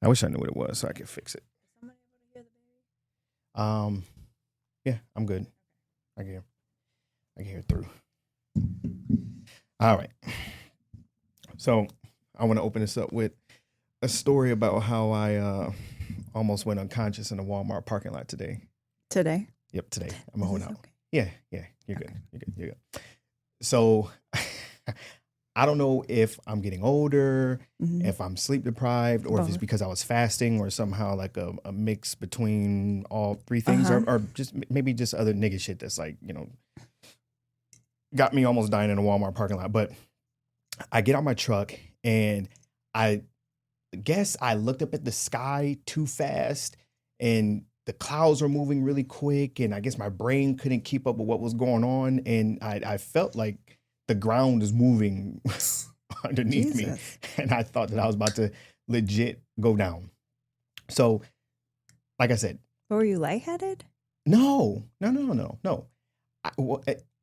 I wish I knew what it was so I could fix it. Somebody able to hear the baby? Yeah, I'm good. I can hear it through. All right. So I want to open this up with a story about how I almost went unconscious in a Walmart parking lot today. Today? Yep, today. I'm holding out. Okay. Yeah, you're good. You're good. So I don't know if I'm getting older, if I'm sleep deprived, or if it's because I was fasting, or somehow like a mix between all three things, or just maybe just other nigga shit that's like, got me almost dying in a Walmart parking lot. But I get out my truck and I guess I looked up at the sky too fast and the clouds were moving really quick. And I guess my brain couldn't keep up with what was going on. And I felt like the ground is moving underneath me. And I thought that I was about to legit go down. So, like I said. But were you lightheaded? No.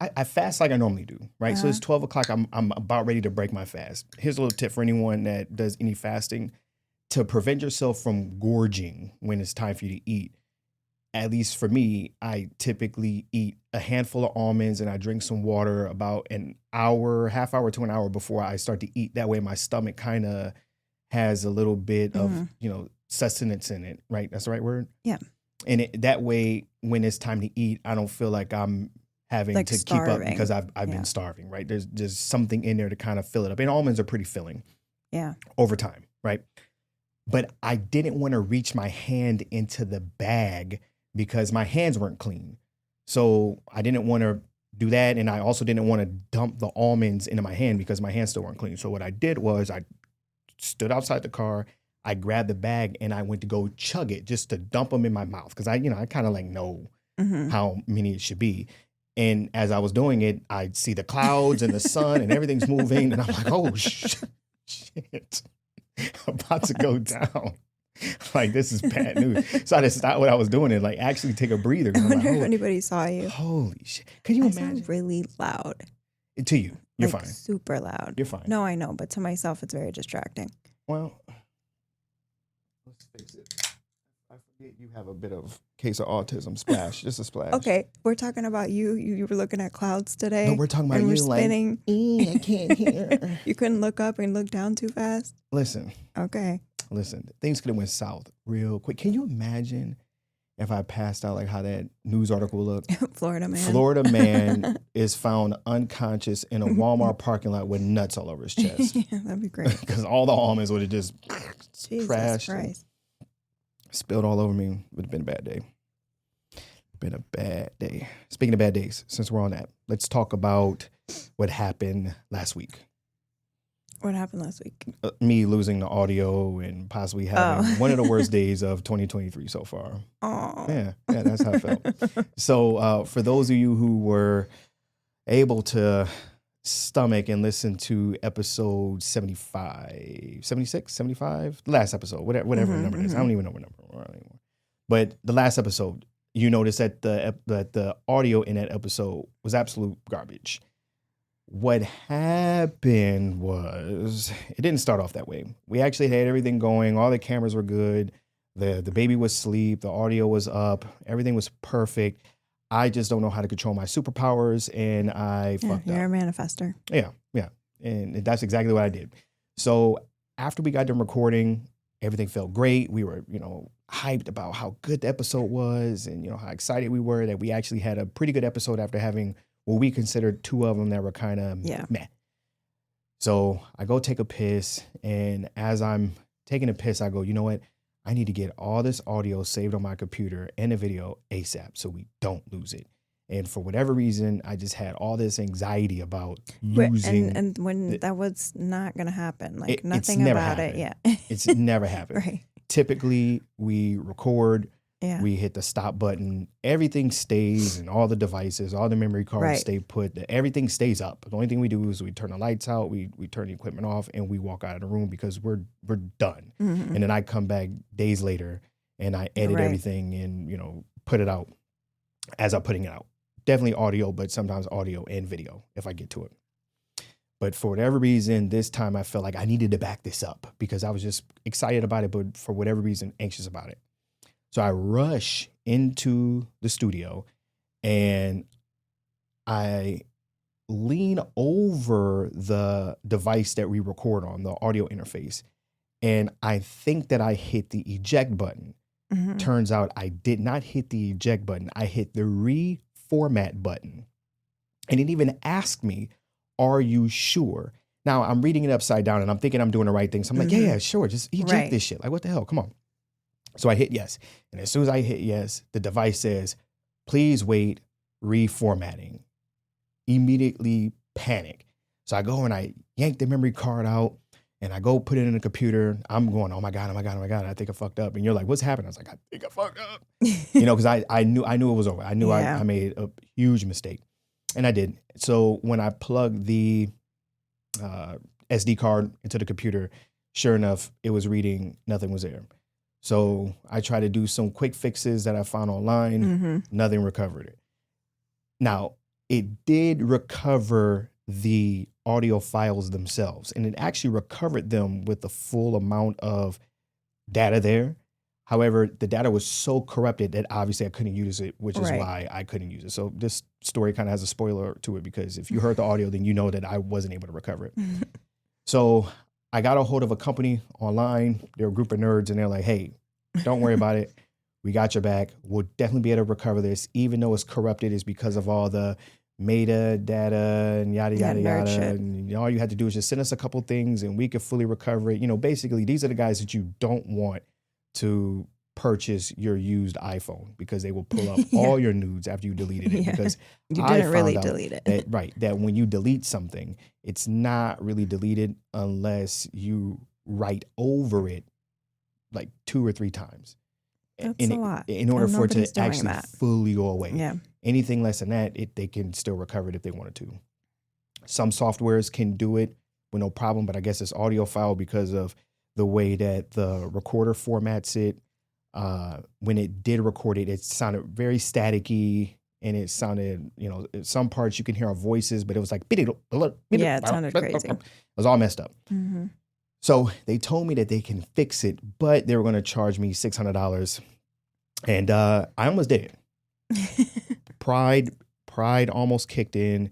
I fast like I normally do, right? So it's 12 o'clock. I'm about ready to break my fast. Here's a little tip for anyone that does any fasting. To prevent yourself from gorging when it's time for you to eat. At least for me, I typically eat a handful of almonds and I drink some water about an hour, half hour to an hour before I start to eat. That way my stomach kind of has a little bit of, sustenance in it, right? That's the right word? Yeah. And that way, when it's time to eat, I don't feel like I'm having like to starving. Keep up because I've been starving, right? There's something in there to kind of fill it up. And almonds are pretty filling. Yeah. Over time, right? But I didn't want to reach my hand into the bag because my hands weren't clean. So I didn't want to do that. And I also didn't want to dump the almonds into my hand because my hands still weren't clean. So what I did was I stood outside the car, I grabbed the bag and I went to go chug it just to dump them in my mouth. Cause I kind of like know how many it should be. And as I was doing it, I see the clouds and the sun and everything's moving. And I'm like, oh, shit. About to go down. Like, this is bad news. So I just stopped what I was doing and like actually take a breather. I wonder if anybody saw you. Holy shit. Can you imagine? Sound really loud. To you. You're like, fine. Super loud. You're fine. No, I know. But to myself, it's very distracting. Well, let's fix it. I forget you have a bit of case of autism. Splash. Just a splash. Okay. We're talking about you. You were looking at clouds today. No, we're talking about and you. We're spinning. Like, I can't hear. You couldn't look up and look down too fast? Listen. Okay. Listen. Things could have went south real quick. Can you imagine if I passed out like how that news article looked? Florida man is found unconscious in a Walmart parking lot with nuts all over his chest. Yeah, that'd be great. Because all the almonds would have just crashed. Christ. Spilled all over me. Would have been a bad day. Been a bad day. Speaking of bad days, since we're on that, let's talk about what happened last week. What happened last week? Me losing the audio and possibly having one of the worst days of 2023 so far. Oh. Yeah, that's how I felt. So for those of you who were able to stomach and listen to episode 75, 76, 75, the last episode, whatever number it is. I don't even know what number we're on anymore. But the last episode, you noticed that the audio in that episode was absolute garbage. What happened was it didn't start off that way. We actually had everything going. All the cameras were good. The baby was asleep. The audio was up. Everything was perfect. I just don't know how to control my superpowers, and I fucked up. You're a manifester. Yeah. And that's exactly what I did. So after we got done recording, everything felt great. We were, hyped about how good the episode was and, how excited we were that we actually had a pretty good episode after having what we considered two of them that were kind of meh. So I go take a piss, and as I'm taking a piss, I go, you know what? I need to get all this audio saved on my computer and the video ASAP so we don't lose it. And for whatever reason, I just had all this anxiety about losing. And when that was not going to happen, like nothing about happened. It. Yeah. It's never happened. Right. Typically, we record, we hit the stop button, everything stays, and all the devices, all the memory cards stay put. Everything stays up. The only thing we do is we turn the lights out, we turn the equipment off, and we walk out of the room because we're done. Mm-hmm. And then I come back days later and I edit everything and put it out as I'm putting it out. Definitely audio, but sometimes audio and video if I get to it. But for whatever reason, this time I felt like I needed to back this up because I was just excited about it, but for whatever reason, anxious about it. So I rush into the studio and I lean over the device that we record on, the audio interface. And I think that I hit the eject button. Mhm. Turns out I did not hit the eject button. I hit the reformat button. And it even asked me, are you sure? Now I'm reading it upside down and I'm thinking I'm doing the right thing. So I'm like, yeah, sure. Just eject Right. this shit. Like, what the hell? Come on. So I hit yes. And as soon as I hit yes, the device says, please wait, reformatting. Immediately panic. So I go and I yank the memory card out and I go put it in the computer. I'm going, oh my God. I think I fucked up. And you're like, what's happening? I was like, I think I fucked up. Because I knew it was over. I knew I made a huge mistake. And I did. So when I plugged the SD card into the computer, sure enough, it was reading, nothing was there. So I tried to do some quick fixes that I found online. Nothing recovered it. Now, it did recover the audio files themselves, and it actually recovered them with the full amount of data there. However, the data was so corrupted that obviously I couldn't use it, which is why I couldn't use it. So this story kind of has a spoiler to it because if you heard the audio, then you know that I wasn't able to recover it. So I got a hold of a company online. They're a group of nerds, and they're like, hey, don't worry about it. We got your back. We'll definitely be able to recover this, even though it's corrupted. It's because of all the metadata and yada, yada, yada. And all you had to do is just send us a couple things and we could fully recover it. Basically, these are the guys that you don't want to purchase your used iPhone because they will pull up all your nudes after you deleted it. Because you didn't really delete it. That when you delete something, it's not really deleted unless you write over it like 2 or 3 times. That's a lot. In order for it to actually fully go away. Yeah. Anything less than that, they can still recover it if they wanted to. Some softwares can do it with no problem, but I guess it's audio file because of the way that the recorder formats it. When it did record it, it sounded very staticky and it sounded, some parts you can hear our voices, but it was like, it sounded crazy. It was all messed up. Mm-hmm. So they told me that they can fix it, but they were going to charge me $600. And I almost did it. Pride almost kicked in.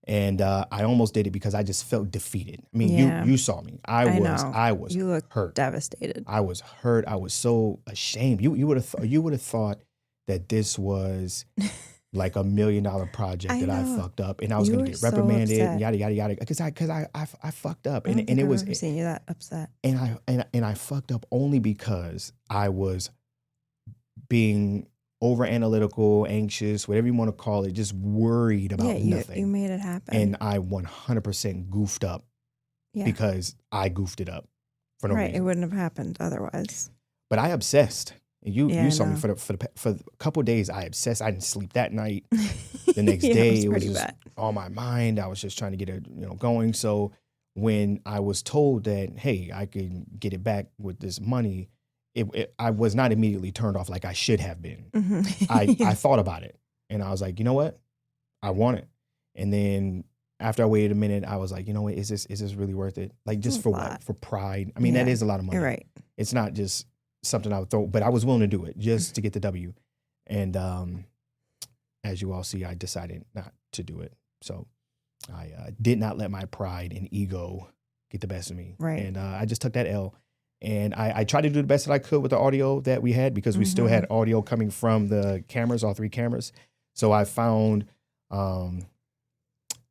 And I almost did it because I just felt defeated. I mean, you saw me. I was you looked hurt. Devastated. I was hurt. I was so ashamed. You would have thought that this was like $1 million project I fucked up, and I was going to get reprimanded, and yada yada yada, because I fucked up, and it was. I've never seen you that upset. And I fucked up only because I was being over analytical, anxious, whatever you want to call it, just worried about nothing. You made it happen, and I 100% goofed up because I goofed it up for no reason. It wouldn't have happened otherwise. But I obsessed. You saw me for a couple of days. I obsessed. I didn't sleep that night. The next day, it was just bad. On my mind. I was just trying to get it, going. So when I was told that, hey, I can get it back with this money, I was not immediately turned off like I should have been. Mm-hmm. I thought about it, and I was like, you know what, I want it. And then after I waited a minute, I was like, you know what, is this really worth it? Like just for what? For pride? I mean, that is a lot of money. You're right. It's not just something I would throw, but I was willing to do it just to get the W. And as you all see, I decided not to do it. So I did not let my pride and ego get the best of me. Right. And I just took that L. And I tried to do the best that I could with the audio that we had because we still had audio coming from the cameras, all 3 cameras. So I found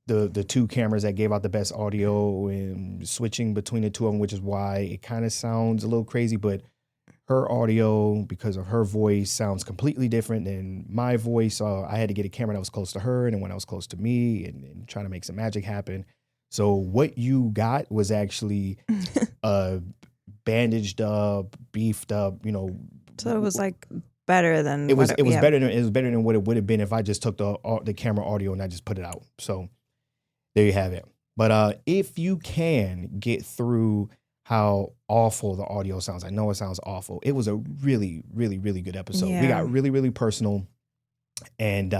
the 2 cameras that gave out the best audio and switching between the 2 of them, which is why it kind of sounds a little crazy, but her audio, because of her voice, sounds completely different than my voice. So I had to get a camera that was close to her and one that was close to me and trying to make some magic happen. So what you got was actually bandaged up, beefed up, So it was like better than it was better than what it would have been if I just took the camera audio and I just put it out. So there you have it. But if you can get through how awful the audio sounds, I know it sounds awful. It was a really, really, really good episode. We got really, really personal. And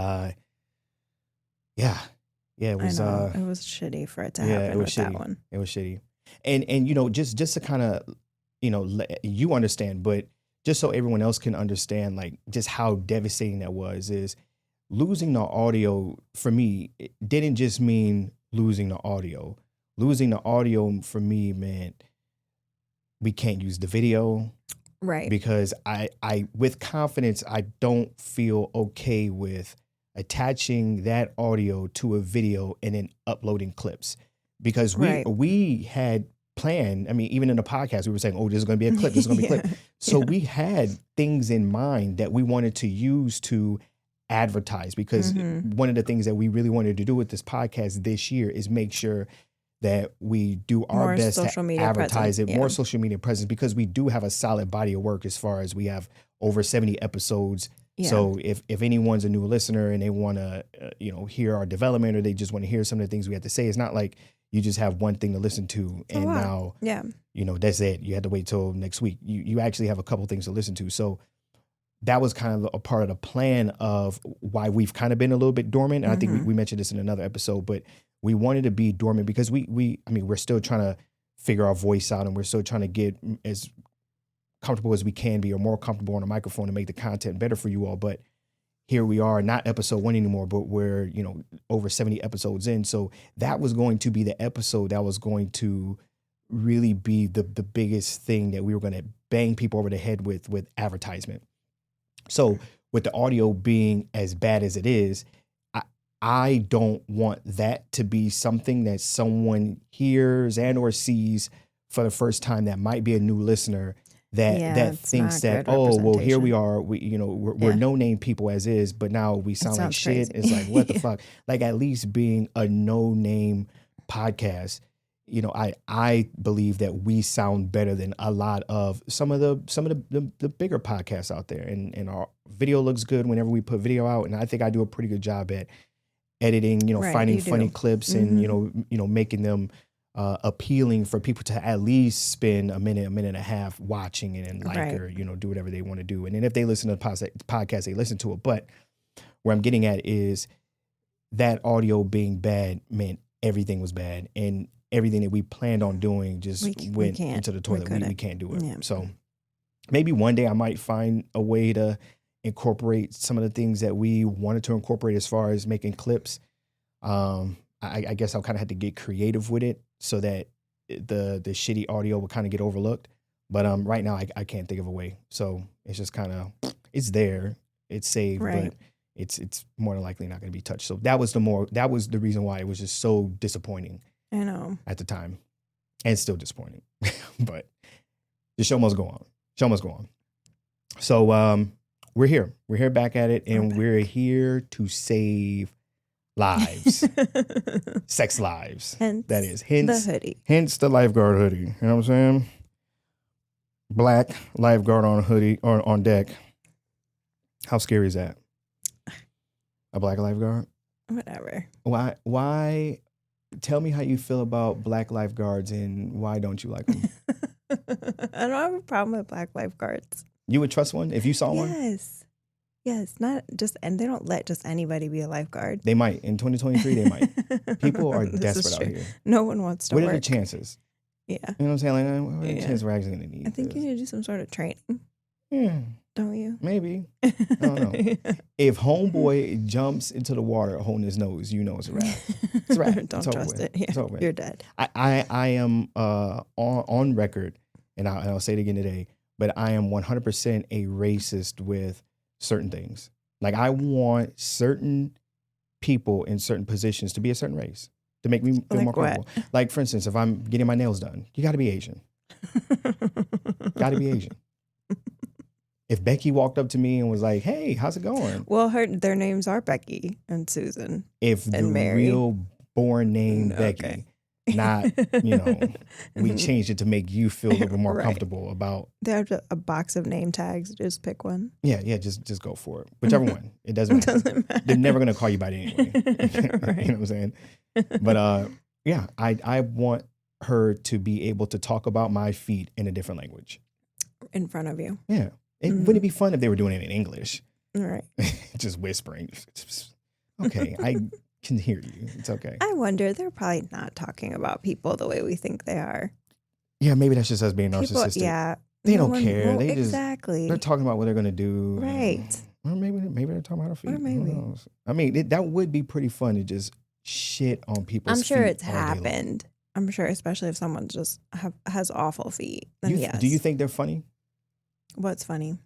it was. I know. It was shitty for it to Yeah, happen it was with shitty. that one. It was shitty. And you know, just to kind of, you know, let you understand, but just so everyone else can understand, like just how devastating that was, is losing the audio for me. It didn't just mean losing the audio. Losing the audio for me meant we can't use the video. Right. Because I with confidence, I don't feel okay with attaching that audio to a video and then uploading clips, because we had planned. I mean, even in the podcast, we were saying, "Oh, this is going to be a clip. This is going to be a clip." So we had things in mind that we wanted to use to advertise, because one of the things that we really wanted to do with this podcast this year is make sure that we do our more best social to media advertise presence, it, more social media presence, because we do have a solid body of work as far as we have over 70 episodes. Yeah. So if anyone's a new listener and they want to, you know, hear our development, or they just want to hear some of the things we have to say, it's not like you just have one thing to listen to and now, you know, that's it. You had to wait till next week. You actually have a couple things to listen to. So that was kind of a part of the plan of why we've kind of been a little bit dormant. And I think we mentioned this in another episode, but we wanted to be dormant because I mean, we're still trying to figure our voice out, and we're still trying to get as comfortable as we can be, or more comfortable on a microphone, to make the content better for you all. But here we are, not episode 1 anymore, but we're, you know, over 70 episodes in. So that was going to be the episode that was going to really be the biggest thing that we were going to bang people over the head with advertisement. So with the audio being as bad as it is, I don't want that to be something that someone hears and or sees for the first time that might be a new listener that thinks that, oh, well, here we are, we're no-name people as is, but now we sound like shit. Crazy. It's like, what the fuck? Like, at least being a no-name podcast, you know, I believe that we sound better than a lot of some of the bigger podcasts out there, and our video looks good whenever we put video out, and I think I do a pretty good job at editing, you know, finding funny clips and you know making them appealing for people to at least spend a minute and a half watching it and or, you know, do whatever they want to do. And then if they listen to the podcast, they listen to it. But where I'm getting at is that audio being bad meant everything was bad, and everything that we planned on doing just went into the toilet. We can't do it. Yeah. So maybe one day I might find a way to incorporate some of the things that we wanted to incorporate as far as making clips. I guess I'll kind of have to get creative with it so that the shitty audio will kind of get overlooked. But right now I can't think of a way. So it's just kind of, it's there, it's saved, but it's more than likely not going to be touched. So that was the reason why it was just so disappointing. I know. At the time, and still disappointing. But the show must go on. So we're here. We're here back at it, and we're here to save lives. Sex lives. Hence that is. Hence the hoodie. Hence the lifeguard hoodie. You know what I'm saying? Black lifeguard on hoodie or on deck. How scary is that? A black lifeguard? Whatever. Why? Tell me how you feel about black lifeguards, and why don't you like them? I don't have a problem with black lifeguards. You would trust one if you saw one? Yes. Not just, and they don't let just anybody be a lifeguard. They might. In 2023, they might. People are desperate out here. No one wants to work. What are the chances? Yeah. You know what I'm saying? Like, what are the chances we're actually going to need I think you need to do some sort of training. Yeah. Don't you? Maybe. I don't know. If homeboy jumps into the water holding his nose, you know it's a wrap. It's a wrap. Don't trust it. Yeah. You're dead. I am on record, and I'll say it again today, but I am 100% a racist with certain things. Like, I want certain people in certain positions to be a certain race to make me feel more comfortable. Like, for instance, if I'm getting my nails done, you got to be Asian. Got to be Asian. If Becky walked up to me and was like, "Hey, how's it going?" Well, their names are Becky and Susan. If the Mary. Real born name Becky, not, you know, we changed it to make you feel a little bit more comfortable about. They have a box of name tags. Just pick one. Yeah, just go for it. Whichever one. It doesn't matter. They're never going to call you by it anyway. You know what I'm saying? But yeah, I want her to be able to talk about my feet in a different language. In front of you. Yeah. Wouldn't it be fun if they were doing it in English? Right. Just whispering. Okay, can hear you. It's okay. I wonder, they're probably not talking about people the way we think they are. Yeah, maybe that's just us being People, narcissistic. yeah. They No don't one care. won't- They just exactly. they're talking about what they're gonna do. Right. Or maybe they're talking about our feet. Or maybe. Who knows? I mean, that would be pretty fun to just shit on people's I'm feet. sure it's all day long. happened. I'm sure, especially if someone just has awful feet. Then yes. Do you think they're funny? What's funny?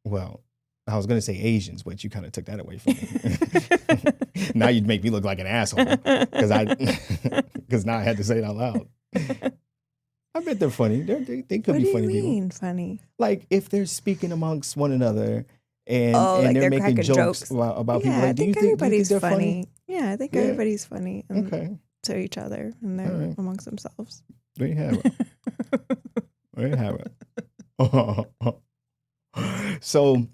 Well, I was going to say Asians, but you kind of took that away from me. Now you'd make me look like an asshole because now I had to say it out loud. I bet they're funny. They could be funny people. What do you mean funny? Like if they're speaking amongst one another and like they're making cracking jokes about people. Yeah, Like, I think do you everybody's think they're funny. Yeah, I think Yeah. everybody's funny Okay, to each other and they're All right. amongst themselves. there you have it. There you have it. So,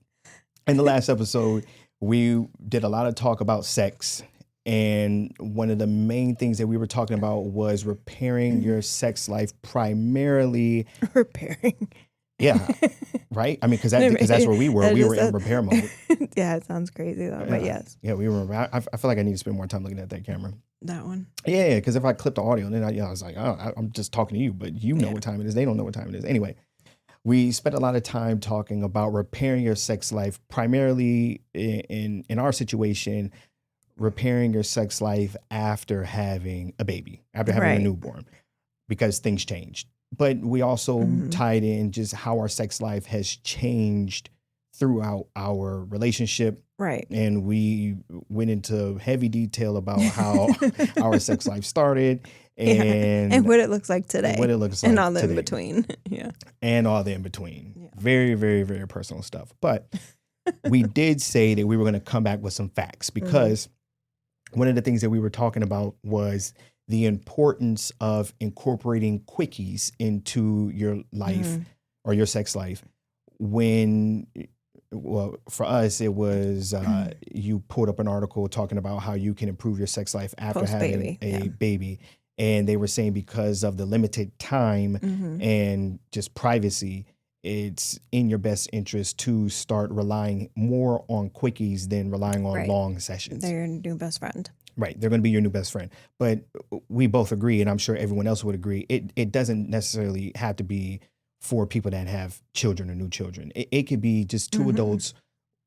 in the last episode, we did a lot of talk about sex. And one of the main things that we were talking about was repairing your sex life primarily. Repairing. Yeah. Right? I mean, because that's where we were. That We just were in repair mode. Yeah, it sounds crazy though, but yes. Yeah, we were. I feel like I need to spend more time looking at that camera. That one. Yeah, because if I clip the audio, then I was like, oh, I'm just talking to you, but you know what time it is. They don't know what time it is. Anyway, we spent a lot of time talking about repairing your sex life, primarily in our situation, repairing your sex life after having a baby, after having a newborn, because things changed. But we also tied in just how our sex life has changed throughout our relationship. Right. And we went into heavy detail about how our sex life started and what it looks like today. What it looks like and all the today. in between. Yeah. And all the in between. Yeah. Very, very, very personal stuff. But we did say that we were going to come back with some facts because one of the things that we were talking about was the importance of incorporating quickies into your life or your sex life when, well, for us, it was you pulled up an article talking about how you can improve your sex life after having a baby. And they were saying because of the limited time and just privacy, it's in your best interest to start relying more on quickies than relying on long sessions. They're your new best friend. Right. They're going to be your new best friend. But we both agree, and I'm sure everyone else would agree, it doesn't necessarily have to be for people that have children or new children. It could be just two adults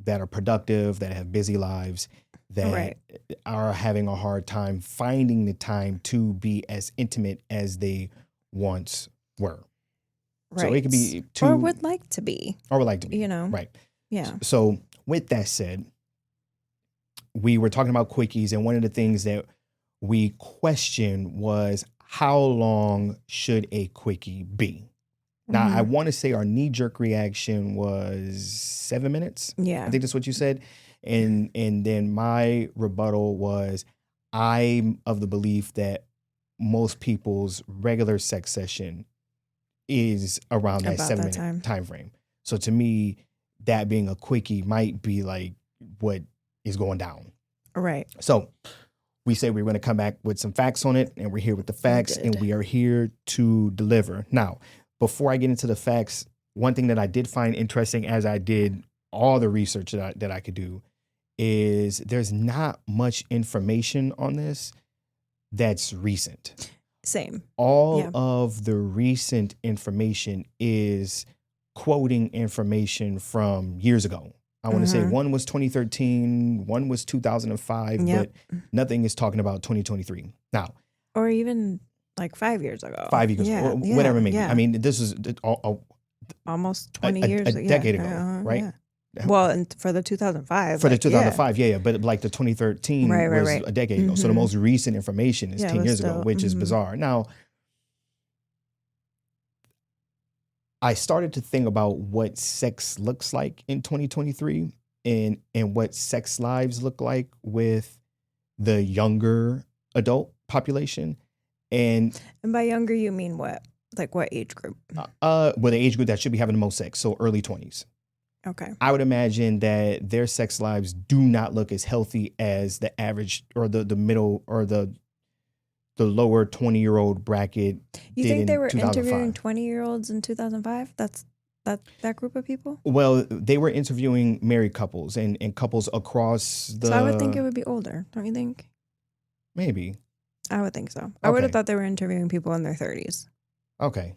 that are productive, that have busy lives, that are having a hard time finding the time to be as intimate as they once were. Right. So it could be two. Or would like to be. Or would like to be. You know. Right. Yeah. So with that said, we were talking about quickies, and one of the things that we questioned was how long should a quickie be? Now, I want to say our knee-jerk reaction was 7 minutes. Yeah. I think that's what you said. And then my rebuttal was I'm of the belief that most people's regular sex session is around that 7 minute time frame. So to me, that being a quickie might be like what is going down. Right. So we said we were going to come back with some facts on it, and we're here with the facts, and we are here to deliver. Now, before I get into the facts, one thing that I did find interesting as I did all the research that I could do is there's not much information on this that's recent. Same. All of the recent information is quoting information from years ago. I want to say one was 2013, one was 2005, but nothing is talking about 2023. Now, or even like 5 years ago. 5 years ago, or whatever it may be. I mean, this is almost 20 years ago. A decade ago, right? Yeah. Well, and for the 2005. For the 2005, but like the 2013 was a decade ago. So the most recent information is 10 years ago, which is bizarre. Now, I started to think about what sex looks like in 2023 and what sex lives look like with the younger adult population. And by younger, you mean what? Like what age group? Well, the age group that should be having the most sex, so early 20s. Okay. I would imagine that their sex lives do not look as healthy as the average or the middle or the lower 20-year-old bracket. You think they were interviewing 20-year-olds in 2005? That's That group of people? Well, they were interviewing married couples and couples across So I would think it the would be older, don't you think? maybe. I would think so. I would have Okay. thought they were interviewing people in their 30s, Okay.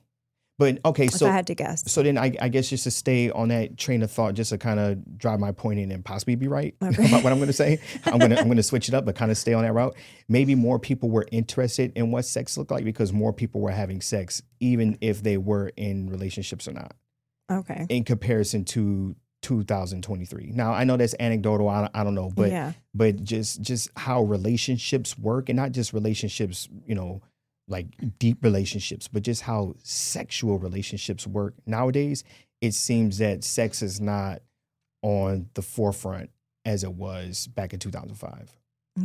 But okay, if I had to guess. so then I guess just to stay on that train of thought, just to kind of drive my point in and possibly be right Okay. about what I'm going to say. I'm gonna switch it up, but kind of stay on that route. Maybe more people were interested in what sex looked like because more people were having sex, even if they were in relationships or not, Okay. in comparison to 2023. Now I know that's anecdotal. I don't know, but Yeah. just how relationships work, and not just relationships, like deep relationships, but just how sexual relationships work nowadays. It seems that sex is not on the forefront as it was back in 2005.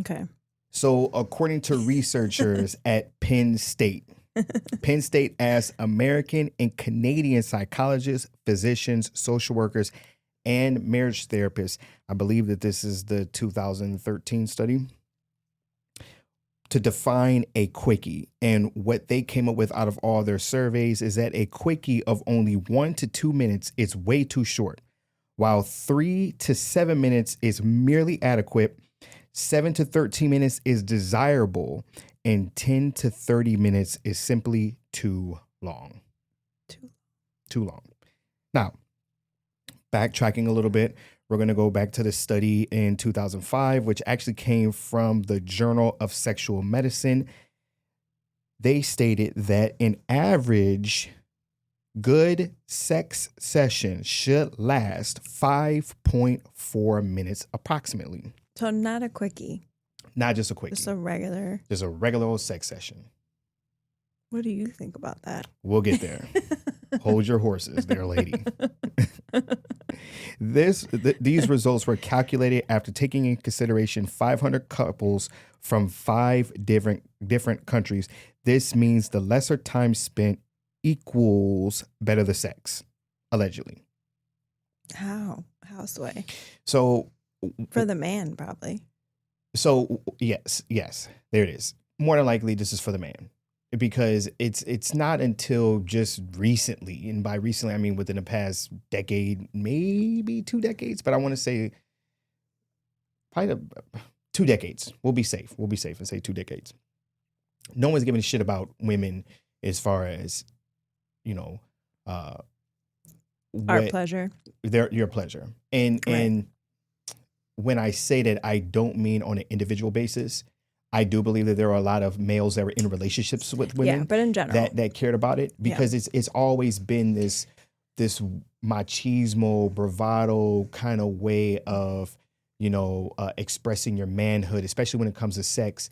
Okay. So, according to researchers at Penn State asked American and Canadian psychologists, physicians, social workers, and marriage therapists. I believe that this is the 2013 study, to define a quickie. And what they came up with out of all their surveys is that a quickie of only 1 to 2 minutes is way too short, while 3 to 7 minutes is merely adequate, 7 to 13 minutes is desirable, and 10 to 30 minutes is simply too long. Too long. Now, backtracking a little bit, we're going to go back to the study in 2005, which actually came from the Journal of Sexual Medicine. They stated that an average good sex session should last 5.4 minutes approximately. So not a quickie, Not just a quickie. just a regular. Just a regular old sex session. What do you think about that? We'll get there. Hold your horses there, lady. These results were calculated after taking in consideration 500 couples from 5 different countries. This means the lesser time spent equals better the sex, allegedly. How Sway? So For the man, probably. So yes, there it is. More than likely, this is for the man, because it's not until just recently, and by recently I mean within the past decade, maybe 2 decades, but I want to say probably 2 decades. We'll be safe and say 2 decades. No one's giving a shit about women as far as, Our what pleasure. your pleasure. And when I say that, I don't mean on an individual basis. I do believe that there are a lot of males that were in relationships with women, Yeah, but in general. that cared about it, because it's always been this machismo, bravado kind of way of, expressing your manhood, especially when it comes to sex.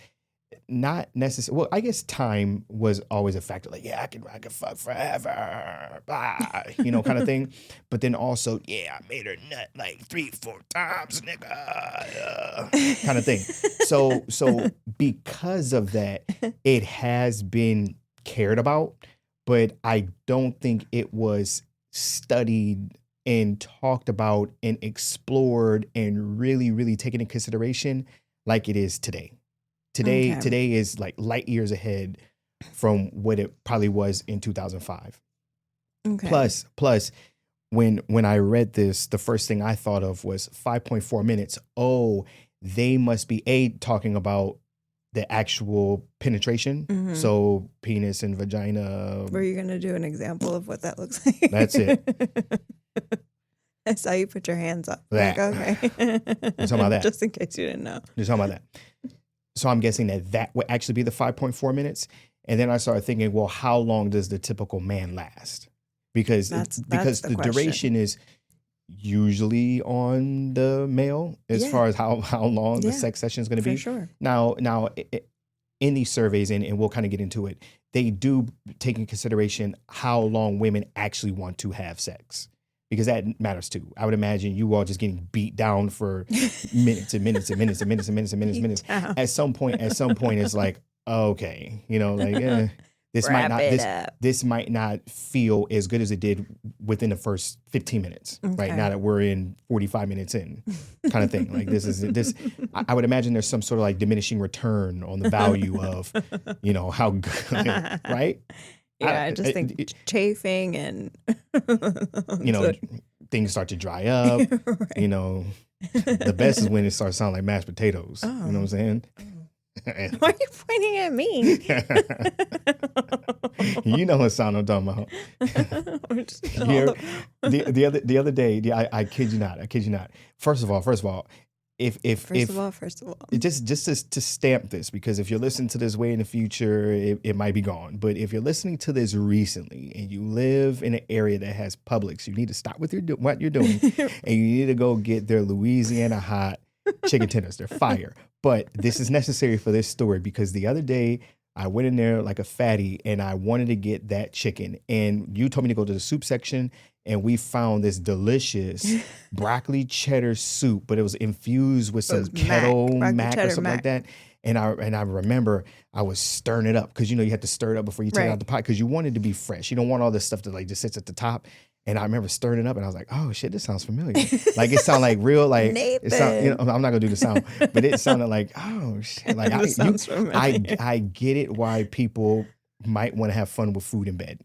Not necessarily. Well, I guess time was always a factor. Like, yeah, I can fuck forever, blah, kind of thing. But then also, yeah, I made her nut like 3-4 times, nigga, kind of thing. So because of that, it has been cared about, but I don't think it was studied and talked about and explored and really, really taken into consideration like it is today. Today is like light years ahead from what it probably was in 2005. Okay. Plus, when I read this, the first thing I thought of was 5.4 minutes. Oh, they must be talking about the actual penetration. Mhm. So penis and vagina. Were you going to do an example of what that looks like? That's it. I saw you put your hands up. That. Like, okay. You're talking about that. Just in case you didn't know. You're talking about that. So I'm guessing that would actually be the 5.4 minutes. And then I started thinking, well, how long does the typical man last? Because That's the question. duration is usually on the male as far as how long the sex session is going to be. For sure. Now, in these surveys, and we'll kind of get into it, they do take in consideration how long women actually want to have sex, because that matters too. I would imagine you all just getting beat down for minutes and minutes and minutes and minutes and minutes and minutes and minutes. Down. At some point, it's like, okay, this might not feel as good as it did within the first 15 minutes, right? Now that we're in 45 minutes in, kind of thing. Like this. I would imagine there's some sort of like diminishing return on the value of, how good, right? Yeah, I just think chafing and you know, things start to dry up. right. You know, the best is when it starts sounding like mashed potatoes. You know what I'm saying? Why are you pointing at me? You know what sound I'm talking about. The other day, I kid you not. I kid you not. First of all, First of all, just to stamp this, because if you're listening to this way in the future, it might be gone. But if you're listening to this recently and you live in an area that has Publix, you need to stop what you're doing, and you need to go get their Louisiana hot chicken tenders. They're fire. But this is necessary for this story, because the other day I went in there like a fatty and I wanted to get that chicken. And you told me to go to the soup section, and we found this delicious broccoli cheddar soup, but it was infused with some kettle mac or something like that. And I remember I was stirring it up, because you know you have to stir it up before you take it out the pot, because you want it to be fresh. You don't want all this stuff that like just sits at the top. And I remember stirring it up, and I was like, "Oh shit, this sounds familiar." Like it sounded like real, like it sound, I'm not gonna do the sound, but it sounded like, "Oh shit!" Like I get it why people might want to have fun with food in bed,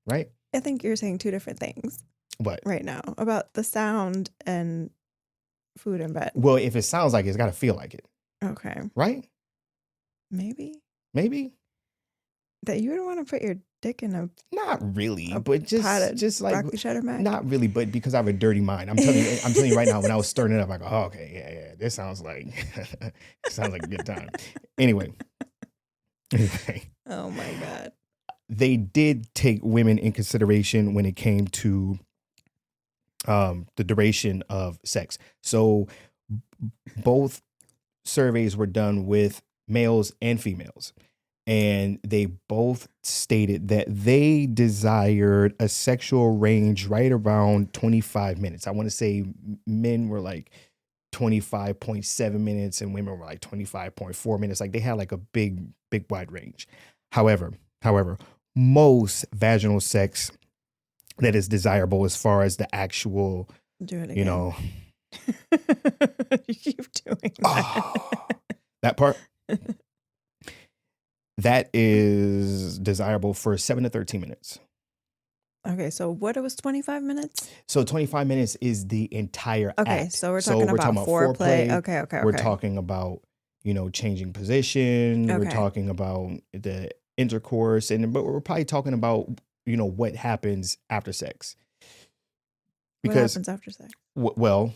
right? I think you're saying two different things. What? Right now about the sound and food in bed. Well, if it sounds like it's got to feel like it. Okay. Right? Maybe. That you would want to put your dick in a not really, but just like broccoli cheddar mac. Not really, but because I have a dirty mind. I'm telling you right now, when I was stirring it up, I go, oh, okay, yeah, this sounds like a good time. Anyway. Oh my God. They did take women in consideration when it came to the duration of sex. So both surveys were done with males and females, and they both stated that they desired a sexual range right around 25 minutes. I want to say men were like 25.7 minutes and women were like 25.4 minutes. Like they had like a big wide range. However, most vaginal sex that is desirable as far as the actual, do it again. You know, you keep doing that. That part. That is desirable for 7 to 13 minutes. Okay, so what, it was 25 minutes? So 25 minutes is the entire act. Okay, so we're talking about foreplay. Okay. We're talking about, changing position. Okay. We're talking about the intercourse, but we're probably talking about, what happens after sex. Because, what happens after sex? Well,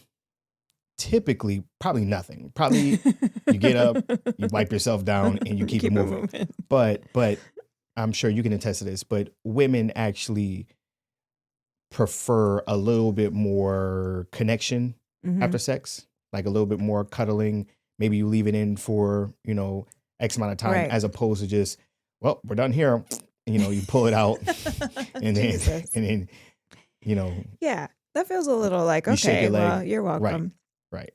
typically, probably nothing. Probably you get up, you wipe yourself down, and you keep it moving. But I'm sure you can attest to this, but women actually prefer a little bit more connection after sex, like a little bit more cuddling. Maybe you leave it in for, X amount of time, as opposed to just, well, we're done here. You pull it out and then, Yeah, that feels a little like, okay, well, you're welcome. Right.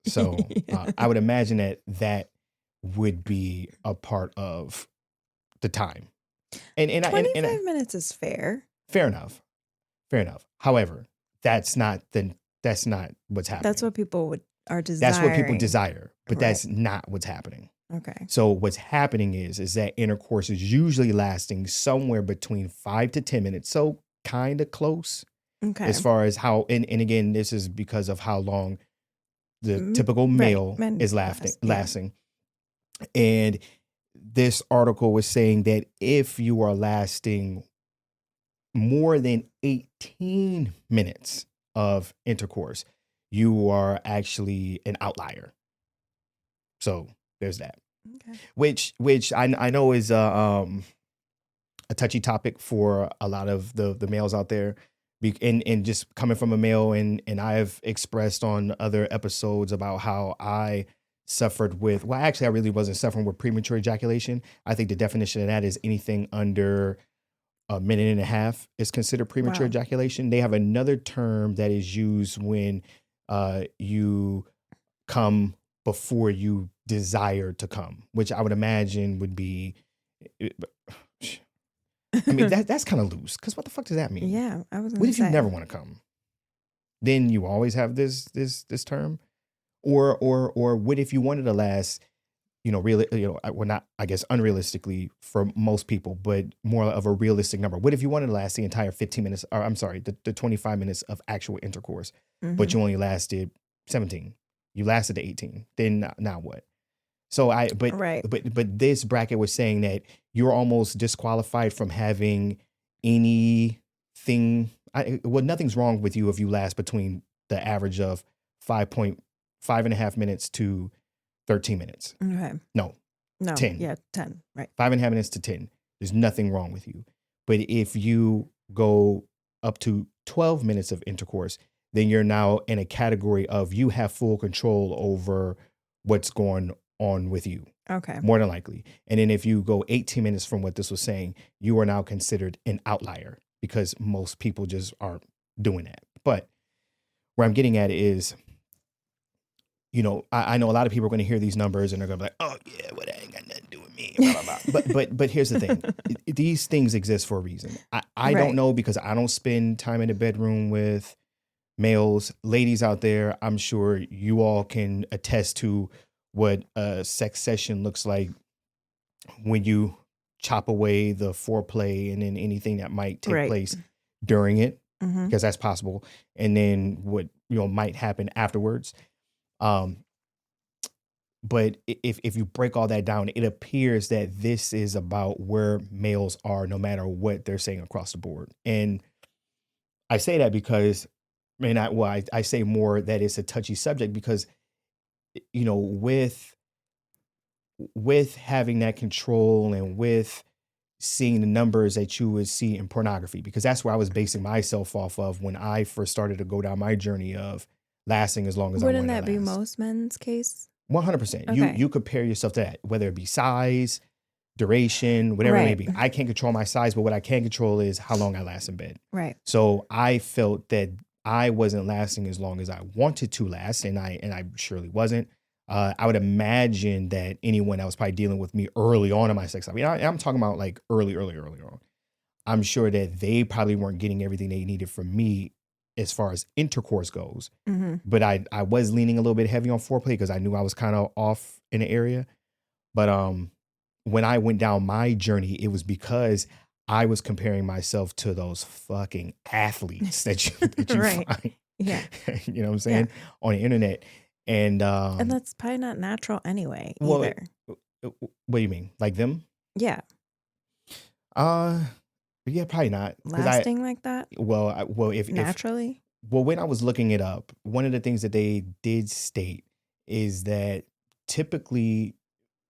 So I would imagine that would be a part of the time. And 25 minutes is fair. Fair enough. However, that's not what's happening. That's what people are desiring. That's what people desire, but that's not what's happening. Okay. So what's happening is that intercourse is usually lasting somewhere between 5 to 10 minutes. So kind of close. Okay. As far as how, and again, this is because of how long the typical male is lasting. And this article was saying that if you are lasting more than 18 minutes of intercourse, you are actually an outlier. So there's that. Okay. Which I know is a touchy topic for a lot of the males out there. And just coming from a male, and I've expressed on other episodes about how I suffered with, well, actually, I really wasn't suffering with premature ejaculation. I think the definition of that is anything under a minute and a half is considered premature ejaculation. They have another term that is used when you come before you desire to come, which I would imagine would be... I mean, that's kind of loose, because what the fuck does that mean? Yeah, I was. What if you never want to come? Then you always have this term, or what if you wanted to last well, not, I guess, unrealistically for most people, but more of a realistic number. What if you wanted to last the entire 15 minutes, or I'm sorry, the 25 minutes of actual intercourse, but Hmm. you only lasted 17? You lasted to 18. Then now what? So Right. but this bracket was saying that you're almost disqualified from having anything. Well, nothing's wrong with you if you last between the average of 5.5 and a half minutes to 13 minutes. Okay. No, No. 10. Yeah. 10. Right. 5.5 minutes to 10. There's nothing wrong with you. But if you go up to 12 minutes of intercourse, then you're now in a category of you have full control over what's going on with you, Okay. more than likely. And then if you go 18 minutes from what this was saying, you are now considered an outlier because most people just aren't doing that. But where I'm getting at is, I know a lot of people are going to hear these numbers and they're going to be like, oh yeah, well, that ain't got nothing to do with me, blah, blah, blah. But here's the thing. These things exist for a reason. I don't Right. know because I don't spend time in the bedroom with males. Ladies out there, I'm sure you all can attest to what a sex session looks like when you chop away the foreplay and then anything that might take Right. place during it, Hmm. because that's possible. And then what, might happen afterwards. Um, but if you break all that down, it appears that this is about where males are, no matter what they're saying across the board. And I say that because, I say more that it's a touchy subject because, with having that control and with seeing the numbers that you would see in pornography, because that's where I was basing myself off of when I first started to go down my journey of lasting as long as I Wouldn't wanted that to be last. most men's case? 100%. You Okay. you compare yourself to that, whether it be size, duration, whatever it may Right. be. I can't control my size, but what I can control is how long I last in bed. Right. So I felt that I wasn't lasting as long as I wanted to last, and I surely wasn't. I would imagine that anyone that was probably dealing with me early on in my sex life, I'm talking about like early on. I'm sure that they probably weren't getting everything they needed from me as far as intercourse goes. Hmm. But I was leaning a little bit heavy on foreplay because I knew I was kind of off in the area. But when I went down my journey, it was because I was comparing myself to those fucking athletes that you Right. find, Yeah. you know what I'm Yeah. saying, on the internet. And And that's probably not natural anyway, well, either. what do you mean? Like them? Yeah. Uh yeah, probably not. Because Lasting like that if naturally. when I was looking it up, one of the things that they did state is that typically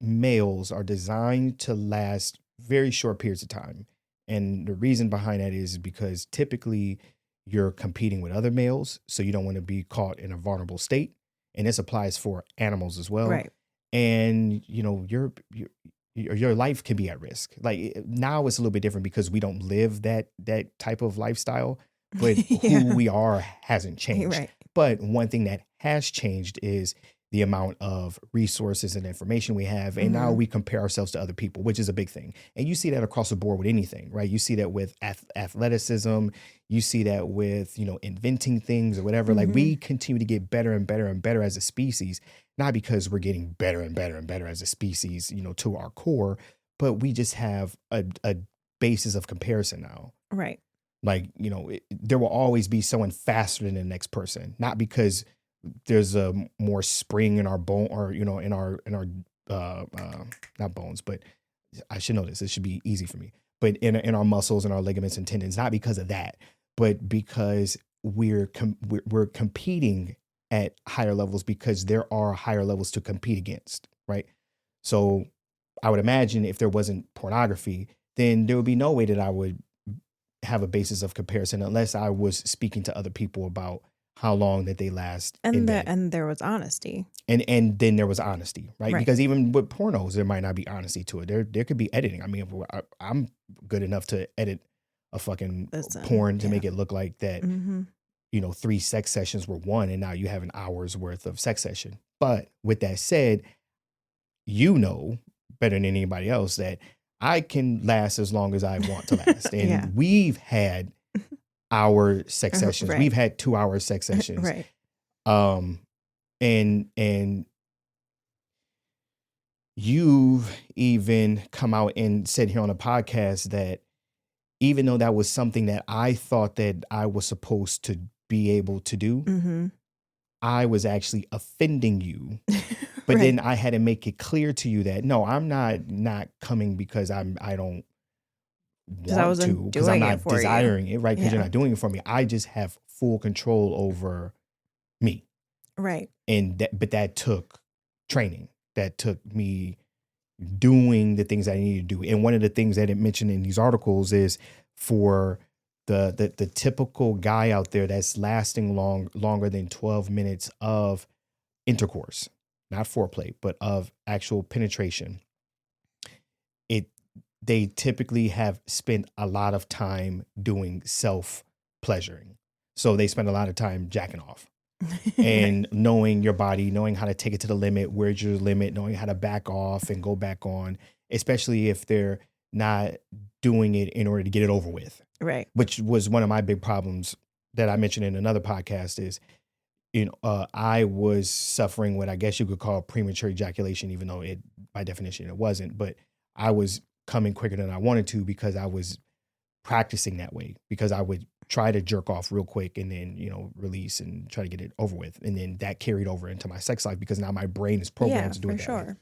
males are designed to last very short periods of time. And the reason behind that is because typically you're competing with other males, so you don't want to be caught in a vulnerable state. And this applies for animals as well. Right. And your life can be at risk. Like now it's a little bit different because we don't live that type of lifestyle, but who Yeah. we are hasn't changed. Right. But one thing that has changed is the amount of resources and information we have. And now Hmm. we compare ourselves to other people, which is a big thing. And you see that across the board with anything, right? You see that with athleticism. You see that with, inventing things or whatever. Like Hmm. we continue to get better and better and better as a species, not because we're getting better and better and better as a species, to our core, but we just have a basis of comparison now. Right. Like, there will always be someone faster than the next person, not because there's a more spring in our bone or, in our, not bones, but I should know this. It should be easy for me, but in our muscles and our ligaments and tendons, not because of that, but because we're competing at higher levels because there are higher levels to compete against. Right. So I would imagine if there wasn't pornography, then there would be no way that I would have a basis of comparison unless I was speaking to other people about how long that they last in bed. And there was honesty. And then there was honesty, right? Right. Because even with pornos, there might not be honesty to it. There could be editing. I mean, I'm good enough to edit a fucking Listen. porn to Yeah. make it look like that, Hmm. 3 sex sessions were one, and now you have an hour's worth of sex session. But with that said, better than anybody else that I can last as long as I want to last. And Yeah. we've had our sex sessions. Right. We've had 2 hour sex sessions. Right. Um, and you've even come out and said here on a podcast that even though that was something that I thought that I was supposed to be able to do, Mm-hmm. I was actually offending you. But Right. then I had to make it clear to you that no, I'm not coming because I don't Because I want to, wasn't because I'm doing it not for you. desiring it, right? Because you're Yeah. not doing it for me. I just have full control over me. Right. And but that took training. That took me doing the things I needed to do. And one of the things that it mentioned in these articles is for the typical guy out there that's lasting longer than 12 minutes of intercourse, not foreplay, but of actual penetration. They typically have spent a lot of time doing self pleasuring. So they spend a lot of time jacking off and knowing your body, knowing how to take it to the limit, where's your limit, knowing how to back off and go back on, especially if they're not doing it in order to get it over with. Right. Which was one of my big problems that I mentioned in another podcast is, I was suffering what I guess you could call premature ejaculation, even though it, by definition, it wasn't. But I was coming quicker than I wanted to because I was practicing that way, because I would try to jerk off real quick and then, release and try to get it over with. And then that carried over into my sex life because now my brain is programmed to do it that way.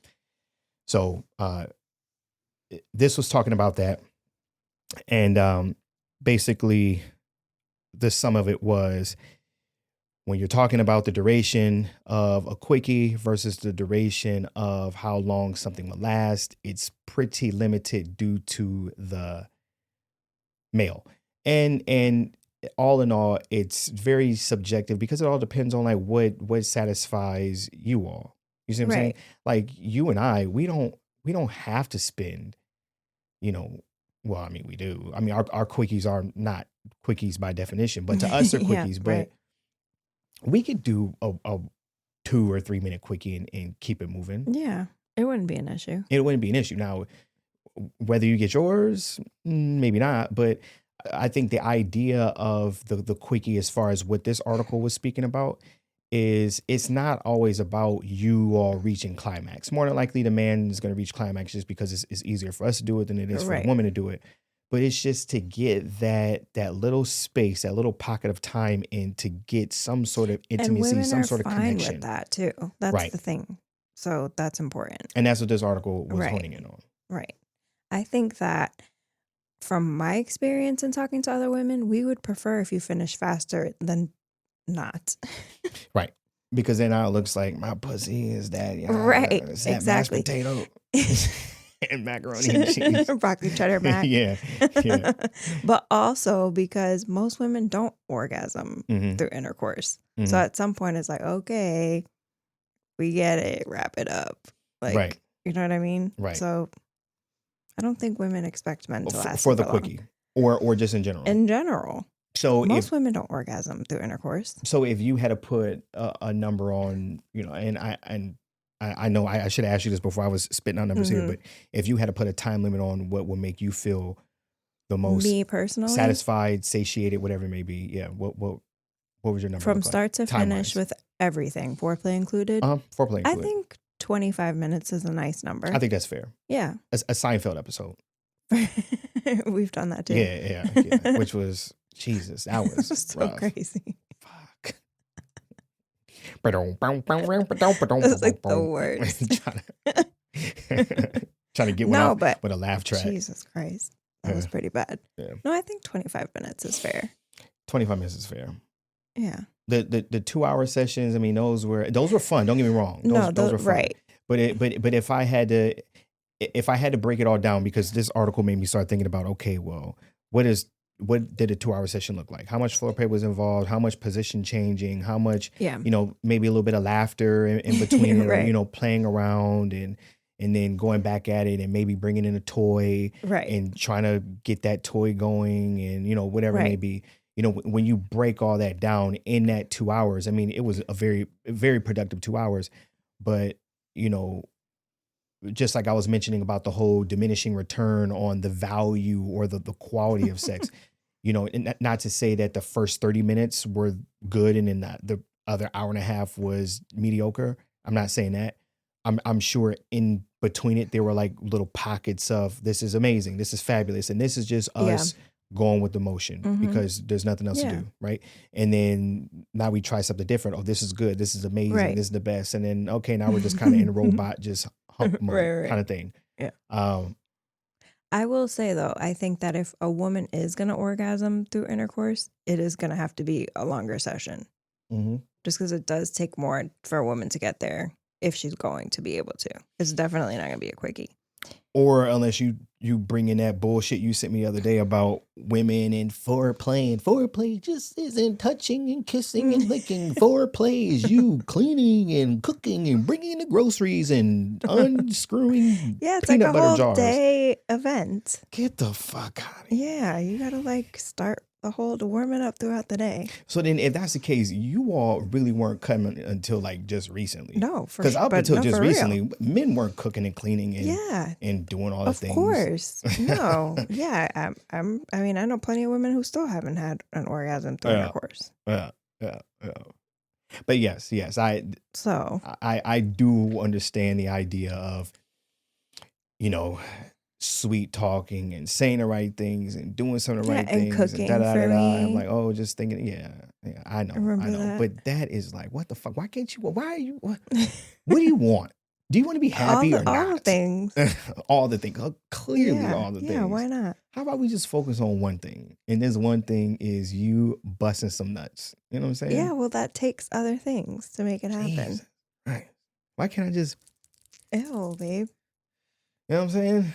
So this was talking about that. And basically, the sum of it was, when you're talking about the duration of a quickie versus the duration of how long something will last, it's pretty limited due to the male. And all in all, it's very subjective because it all depends on like what satisfies you all. You see what I'm saying? Like you and I, we don't have to spend, well, I mean, we do. I mean, our quickies are not quickies by definition, but to us they're quickies. But we could do a 2 or 3 minute quickie and keep it moving. Yeah, it wouldn't be an issue. It wouldn't be an issue. Now, whether you get yours, maybe not. But I think the idea of the quickie, as far as what this article was speaking about, is it's not always about you all reaching climax. More than likely, the man is going to reach climax just because it's easier for us to do it than it is for a woman to do it. But it's just to get that little space, that little pocket of time in to get some sort of intimacy, some sort of connection. Fine with that too. That's the thing. So that's important. And that's what this article was honing in on. Right. I think that from my experience in talking to other women, we would prefer if you finish faster than not. Right. Because then now it looks like my pussy is that. Right. Is that exactly. Mashed potato. And macaroni and cheese. Broccoli cheddar mac. Yeah. But also because most women don't orgasm through intercourse. So at some point it's like, okay, we get it, wrap it up. Like, you know what I mean? Right. So I don't think women expect men to last for the quickie or just in general. In general. So most women don't orgasm through intercourse. So if you had to put a number on, and I know I should have asked you this before I was spitting out numbers here, but if you had to put a time limit on what would make you feel the most, me personally, satisfied, satiated, whatever it may be, what was your number? From start to finish with everything, foreplay included? Foreplay included. I think 25 minutes is a nice number. I think that's fair. Yeah. A Seinfeld episode. We've done that too. Yeah. Which was, Jesus, that was so rough. crazy. Fuck. That's like the worst. Trying to get one out with a laugh track. Jesus Christ. That was pretty bad. Yeah. No, I think 25 minutes is fair. 25 minutes is fair. Yeah. The 2-hour sessions, I mean, those were fun. Don't get me wrong. Those were fun. Right. But if I had to break it all down, because this article made me start thinking about, okay, well, what did a 2-hour session look like? How much foreplay was involved? How much position changing? How much, maybe a little bit of laughter in between it, or, playing around and then going back at it and maybe bringing in a toy and trying to get that toy going and, whatever it may be. When you break all that down in that 2 hours, I mean, it was a very, very productive 2 hours, but, just like I was mentioning about the whole diminishing return on the value or the quality of sex, and not to say that the first 30 minutes were good and then the other hour and a half was mediocre. I'm not saying that. I'm sure in between it there were like little pockets of this is amazing, this is fabulous, and this is just Yeah. us going with the motion Mm-hmm. because there's nothing else to Yeah. do, right? And then now we try something different. Oh, this is good, this is amazing, Right. this is the best, and then okay, now we're just kind of in robot just hump mode Right. kind of thing. Yeah. Um, I will say though, I think that if a woman is gonna orgasm through intercourse, it is gonna have to be a longer session, mhm. just because it does take more for a woman to get there if she's going to be able to. It's definitely not gonna be a quickie. Or unless you bring in that bullshit you sent me the other day about women and foreplay, and foreplay just isn't touching and kissing and licking. Foreplay is you cleaning and cooking and bringing the groceries and unscrewing Yeah, it's like peanut a butter whole jars. day event. Get the fuck out of here. Yeah, you gotta like start the warming up throughout the day. So then if that's the case, you all really weren't coming until like just recently. No, for Because sure. up But until no, just for real. recently, men weren't cooking and cleaning and Yeah, and doing all the of things. course. No, yeah. I mean, I know plenty of women who still haven't had an orgasm through Yeah. intercourse. Yeah. But yes, So I do understand the idea of, you know, sweet talking and saying the right things and doing some of the yeah, right and things cooking and for I'm me. like, oh, just thinking, yeah, I know, Remember that? but that is like, what the fuck? Why can't you? Why are you? What do you want? Do you want to be happy or all the not? things. All the things, clearly, Yeah, all the yeah. things. Why not? How about we just focus on one thing? And this one thing is you busting some nuts. You know what I'm saying? Yeah. Well, that takes other things to make it happen. Jesus. Right. Why can't I just? Ew, babe. You know what I'm saying?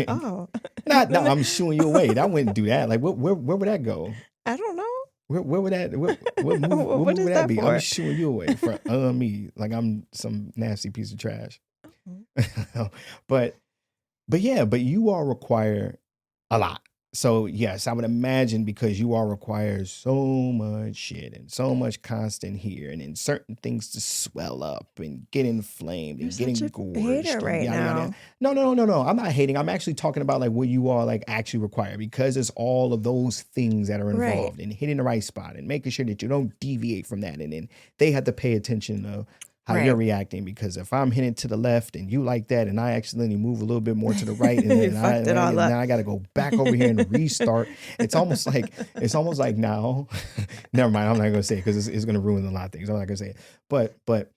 Oh. No, I'm shooing you away. I wouldn't do that. Like, where would that go? I don't know. Where would that? What movie What would is that that be? for? I'm shooing you away from me. Like I'm some nasty piece of trash. but you all require a lot. So yes, I would imagine because you all require so much shit and so much constant here, and then certain things to swell up and get inflamed You're and getting such a gorged. hater and right yada, yada, yada. now. No. I'm not hating. I'm actually talking about like what you all like actually require, because it's all of those things that are Right. involved in hitting the right spot and making sure that you don't deviate from that, and then they have to pay attention to how you're Right. reacting, because if I'm hitting to the left and you like that and I accidentally move a little bit more to the right and You then fucked it all up. now I got to go back over here and restart. It's almost like now, never mind. I'm not going to say it because it's going to ruin a lot of things. I'm not going to say it, but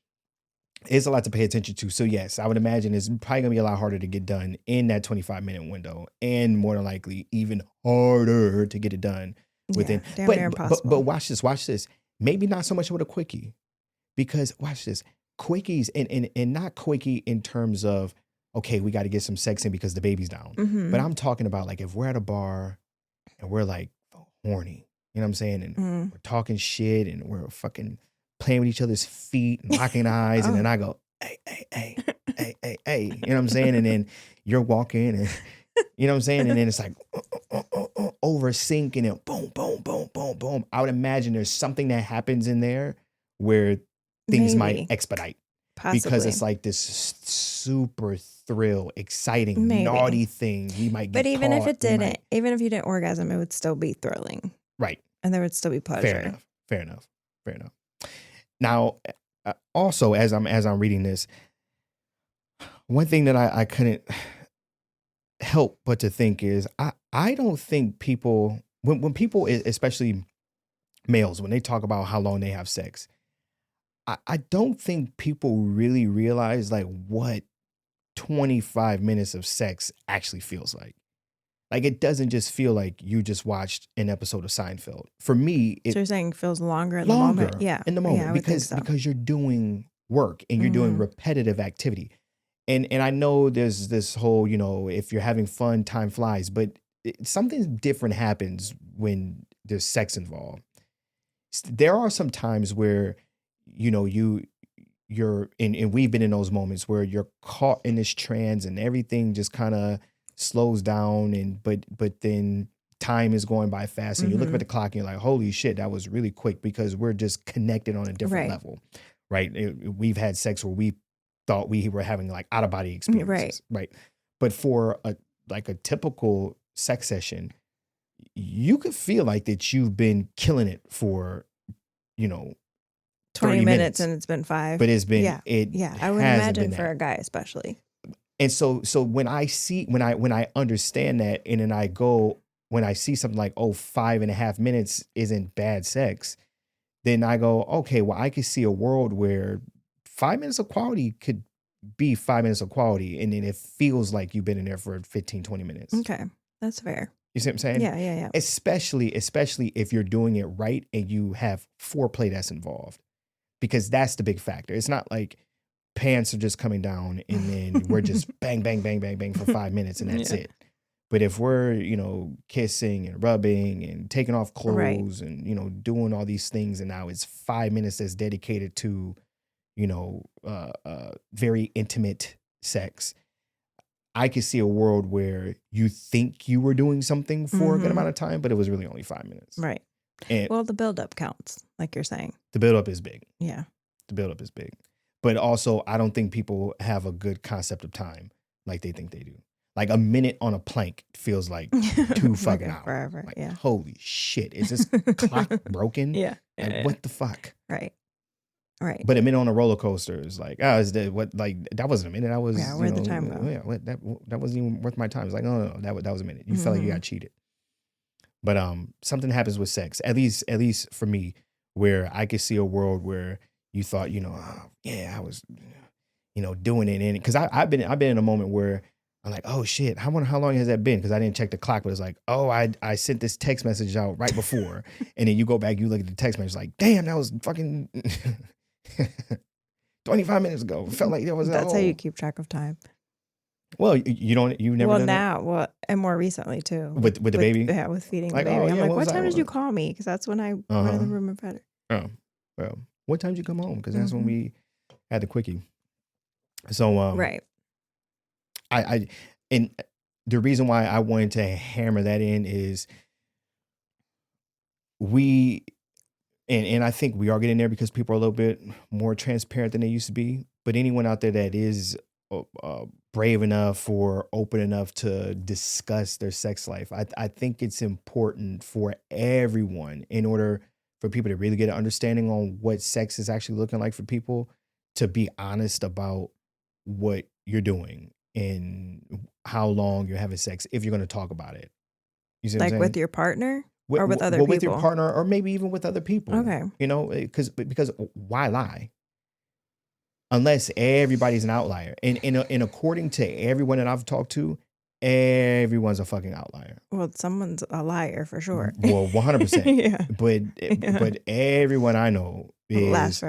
it's a lot to pay attention to. So yes, I would imagine it's probably gonna be a lot harder to get done in that 25-minute window, and more than likely even harder to get it done within. Yeah, damn near impossible. But watch this. Maybe not so much with a quickie, because watch this. Quickies and not quickie in terms of, okay, we got to get some sex in because the baby's down. Mhm. But I'm talking about like if we're at a bar and we're like horny, you know what I'm saying? And we're talking shit and we're fucking playing with each other's feet and locking eyes. And then I go, hey, you know what I'm saying? And then you're walking and, you know what I'm saying? And then it's like over sync and then boom, boom, boom, boom, boom. I would imagine there's something that happens in there where things might Maybe. expedite. Possibly. Because it's like this super thrill, exciting, Maybe. naughty thing. We might get But even if caught, it didn't, even if you didn't orgasm, it would still be thrilling. Right. And there would still be pleasure. Fair enough. Now, also as I'm reading this, one thing that I couldn't help but to think is I don't think people, when people, especially males, when they talk about how long they have sex, I don't think people really realize like what 25 minutes of sex actually feels like. Like it doesn't just feel like you just watched an episode of Seinfeld. For me, So you're saying it feels longer in the moment? Yeah. in the moment, Yeah, I would think so. because you're doing work and you're doing repetitive activity. And I know there's this whole, if you're having fun, time flies, but something different happens when there's sex involved. There are some times where, you're and we've been in those moments where you're caught in this trance and everything just kind of slows down, and but then time is going by fast and you look at the clock and you're like, holy shit, that was really quick, because we're just connected on a different level, right? We've had sex where we thought we were having like out of body experiences, right? But for a typical sex session, you could feel like that you've been killing it for 20 30 minutes and it's been 5. but it's been Yeah. it I would hasn't imagine been for that. a guy especially. And so when I understand that, and then I go, when I see something like, oh, 5.5 minutes isn't bad sex, then I go, okay, well, I could see a world where 5 minutes of quality could be 5 minutes of quality, and then it feels like you've been in there for 15, 20 minutes. Okay. That's fair. You see what I'm saying? Yeah. Especially if you're doing it right and you have foreplay that's involved, because that's the big factor. It's not like pants are just coming down and then we're just bang, bang, bang, bang, bang for 5 minutes and that's it. But if we're, kissing and rubbing and taking off clothes and, doing all these things, and now it's 5 minutes that's dedicated to, very intimate sex, I could see a world where you think you were doing something for a good amount of time, but it was really only 5 minutes. Right. And well, the buildup counts, like you're saying. the buildup is big. Yeah. The buildup is big. But also, I don't think people have a good concept of time like they think they do. Like a minute on a plank feels like 2 fucking hours. Forever. Like, yeah. holy shit. Is this clock broken? Yeah. Like, what the fuck? Right. But a minute on a roller coaster is like, that wasn't a minute. I was, where'd the time go? Yeah, that wasn't even worth my time. It's like, no, that was a minute. You felt like you got cheated. But something happens with sex, at least for me, where I could see a world where you thought, I was, doing it. And because I've been in a moment where I'm like, oh shit, how long has that been? Because I didn't check the clock, but it's like, oh, I sent this text message out right before. And then you go back, you look at the text message, like, damn, that was fucking 25 minutes ago. It felt like there was. That's how you keep track of time. Well, you never. Well, done now, that? And more recently too. With the baby. Yeah, with feeding like, the baby. Oh, yeah, I'm like, what what time that? did you call me? Because that's when I went in the room and fed her. Oh, well, what time did you come home? Because that's when we had the quickie. So right. And the reason why I wanted to hammer that in is and I think we are getting there because people are a little bit more transparent than they used to be. But anyone out there that is brave enough or open enough to discuss their sex life, I think it's important for everyone, in order for people to really get an understanding on what sex is actually looking like for people, to be honest about what you're doing and how long you're having sex, if you're going to talk about it. You see what I'm saying? With your partner? Or with other people? With your partner, or maybe even with other people. Okay. Because why lie? Unless everybody's an outlier. And according to everyone that I've talked to, everyone's a fucking outlier. Well, someone's a liar for sure. Well, 100%. Yeah. But everyone I know is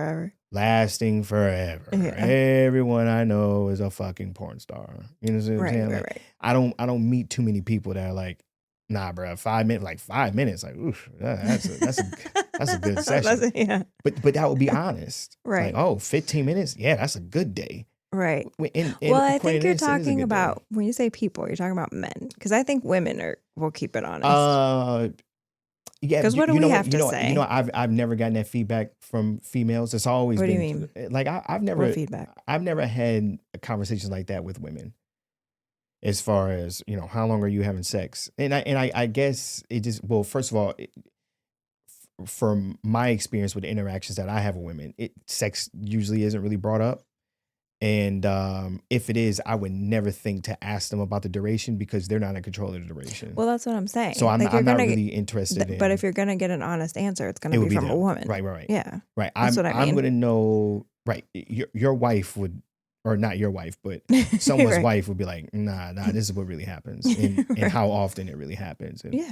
lasting forever. Yeah. Everyone I know is a fucking porn star. You know what I'm saying? Right. I don't meet too many people that are like, nah, bro, 5 minutes, like 5 minutes, like, oof, that's a good session. Yeah. But that would be honest. Right. Like, oh, 15 minutes? Yeah, that's a good day. Right. And well, I think you're talking about, when you say people, you're talking about men. Because I think women will keep it honest. Yeah. Because what do we have to say? I've never gotten that feedback from females. It's always been. What do you mean? Like, I've never. What feedback? I've never had conversations like that with women. As far as, how long are you having sex? And I guess it just, well, first of all, from my experience with the interactions that I have with women, sex usually isn't really brought up. And if it is, I would never think to ask them about the duration, because they're not in control of the duration. Well, that's what I'm saying. So I'm not really interested in. But if you're going to get an honest answer, it's going to be from a woman. Right. Yeah. Right. That's what I mean. I'm going to know, right. Your wife would, or not your wife, but someone's wife would be like, nah, this is what really happens, and how often it really happens, and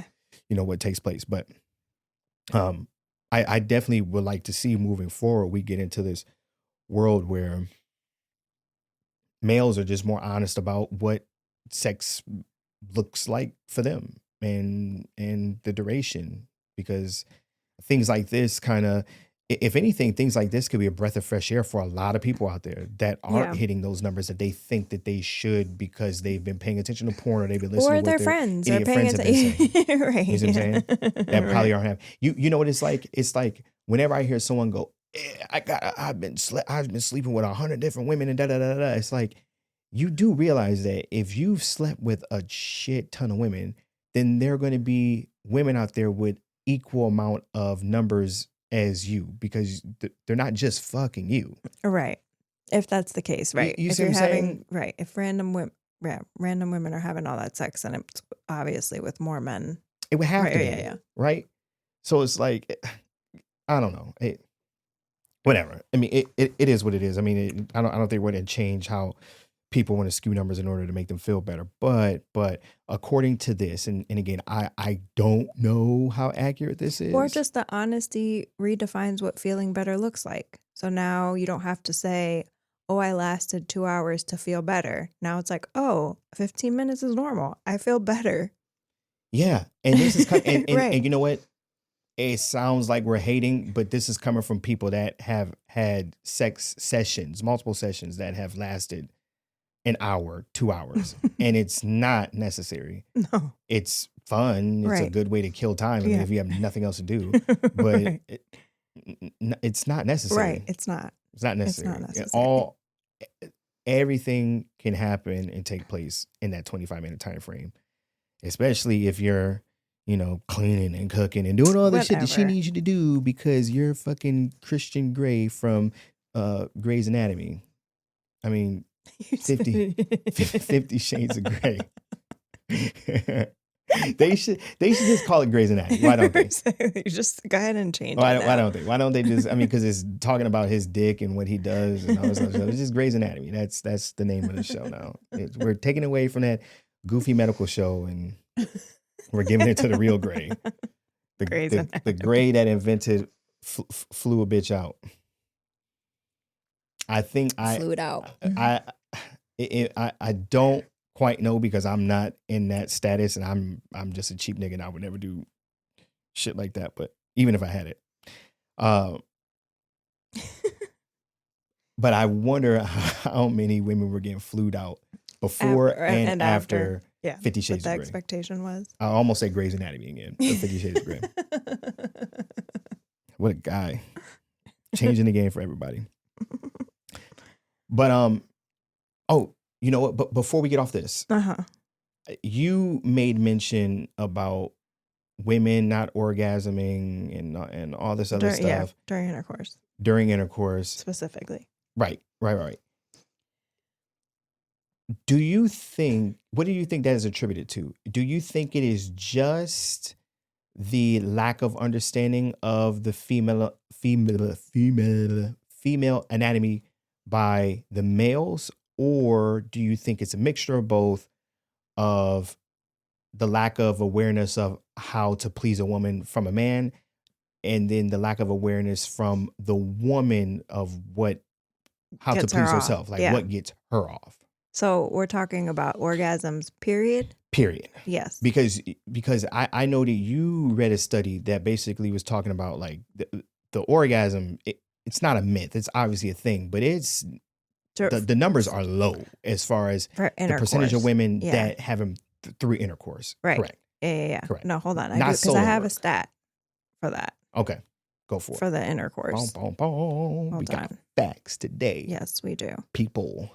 what takes place. But I definitely would like to see, moving forward, we get into this world where males are just more honest about what sex looks like for them, and the duration, because things like this kind of, if anything, things like this could be a breath of fresh air for a lot of people out there that aren't hitting those numbers that they think that they should, because they've been paying attention to porn, or they've been listening, or their friends are paying attention. Right. You see what I'm saying? That probably aren't having. You know what it's like? It's like whenever I hear someone go, I've been sleeping with 100 different women and da da da da. It's like, you do realize that if you've slept with a shit ton of women, then there are going to be women out there with equal amount of numbers as you because they're not just fucking you. Right. If that's the case, right? You if see you're what I'm having saying? right, if random women are having all that sex, and it's obviously with more men. It would have Right, to be, yeah. right? So it's like, I don't know. Whatever. I mean, it is what it is. I mean, I don't think we're going to change how people want to skew numbers in order to make them feel better. But according to this, and again, I don't know how accurate this is. Or just the honesty redefines what feeling better looks like. So now you don't have to say, oh, I lasted 2 hours to feel better. Now it's like, oh, 15 minutes is normal. I feel better. Yeah. And this is Right. and you know what? It sounds like we're hating, but this is coming from people that have had sex sessions, multiple sessions that have lasted an hour, 2 hours, and it's not necessary. No. It's fun. It's a Right. good way to kill time. I mean, Yeah. if you have nothing else to do, but Right. it's not necessary. Right. It's not. It's not It's necessary. not necessary. Everything can happen and take place in that 25-minute time frame, especially if you're, cleaning and cooking and doing all the shit that she Whatever. needs you to do because you're fucking Christian Grey from Grey's Anatomy. I mean, You said 50 Shades of Grey. They should just call it Grey's Anatomy. Why don't they? You just go ahead and change it. Why don't they? Why don't they just? I mean, because it's talking about his dick and what he does and all this other stuff. It's just Grey's Anatomy. That's the name of the show now. We're taking away from that goofy medical show and we're giving it to the real Grey. The Grey that invented flew a bitch out. I think flew it out. I don't quite know because I'm not in that status and I'm just a cheap nigga and I would never do shit like that. But even if I had it, but I wonder how many women were getting flued out before and after 50 Shades of Grey. What the expectation was. I almost said Grey's Anatomy again. 50 Shades of Grey. What a guy. Changing the game for everybody. But oh, you know what? But before we get off this, you made mention about women not orgasming and all this other stuff. Yeah, during intercourse. During intercourse. Specifically. Right. What do you think that is attributed to? Do you think it is just the lack of understanding of the female anatomy by the males, or do you think it's a mixture of both, of the lack of awareness of how to please a woman from a man, and then the lack of awareness from the woman of how to please herself, like what gets her off? So we're talking about orgasms, period? Period. Yes. Because I know that you read a study that basically was talking about like the orgasm. It's not a myth. It's obviously a thing, but it's the numbers are low as far as the percentage of women that have them through intercourse. Right. Correct. Yeah. Correct. No, hold on. Because I have a stat for that. Okay. Go for it. For the intercourse. We got facts today. Yes, we do. People.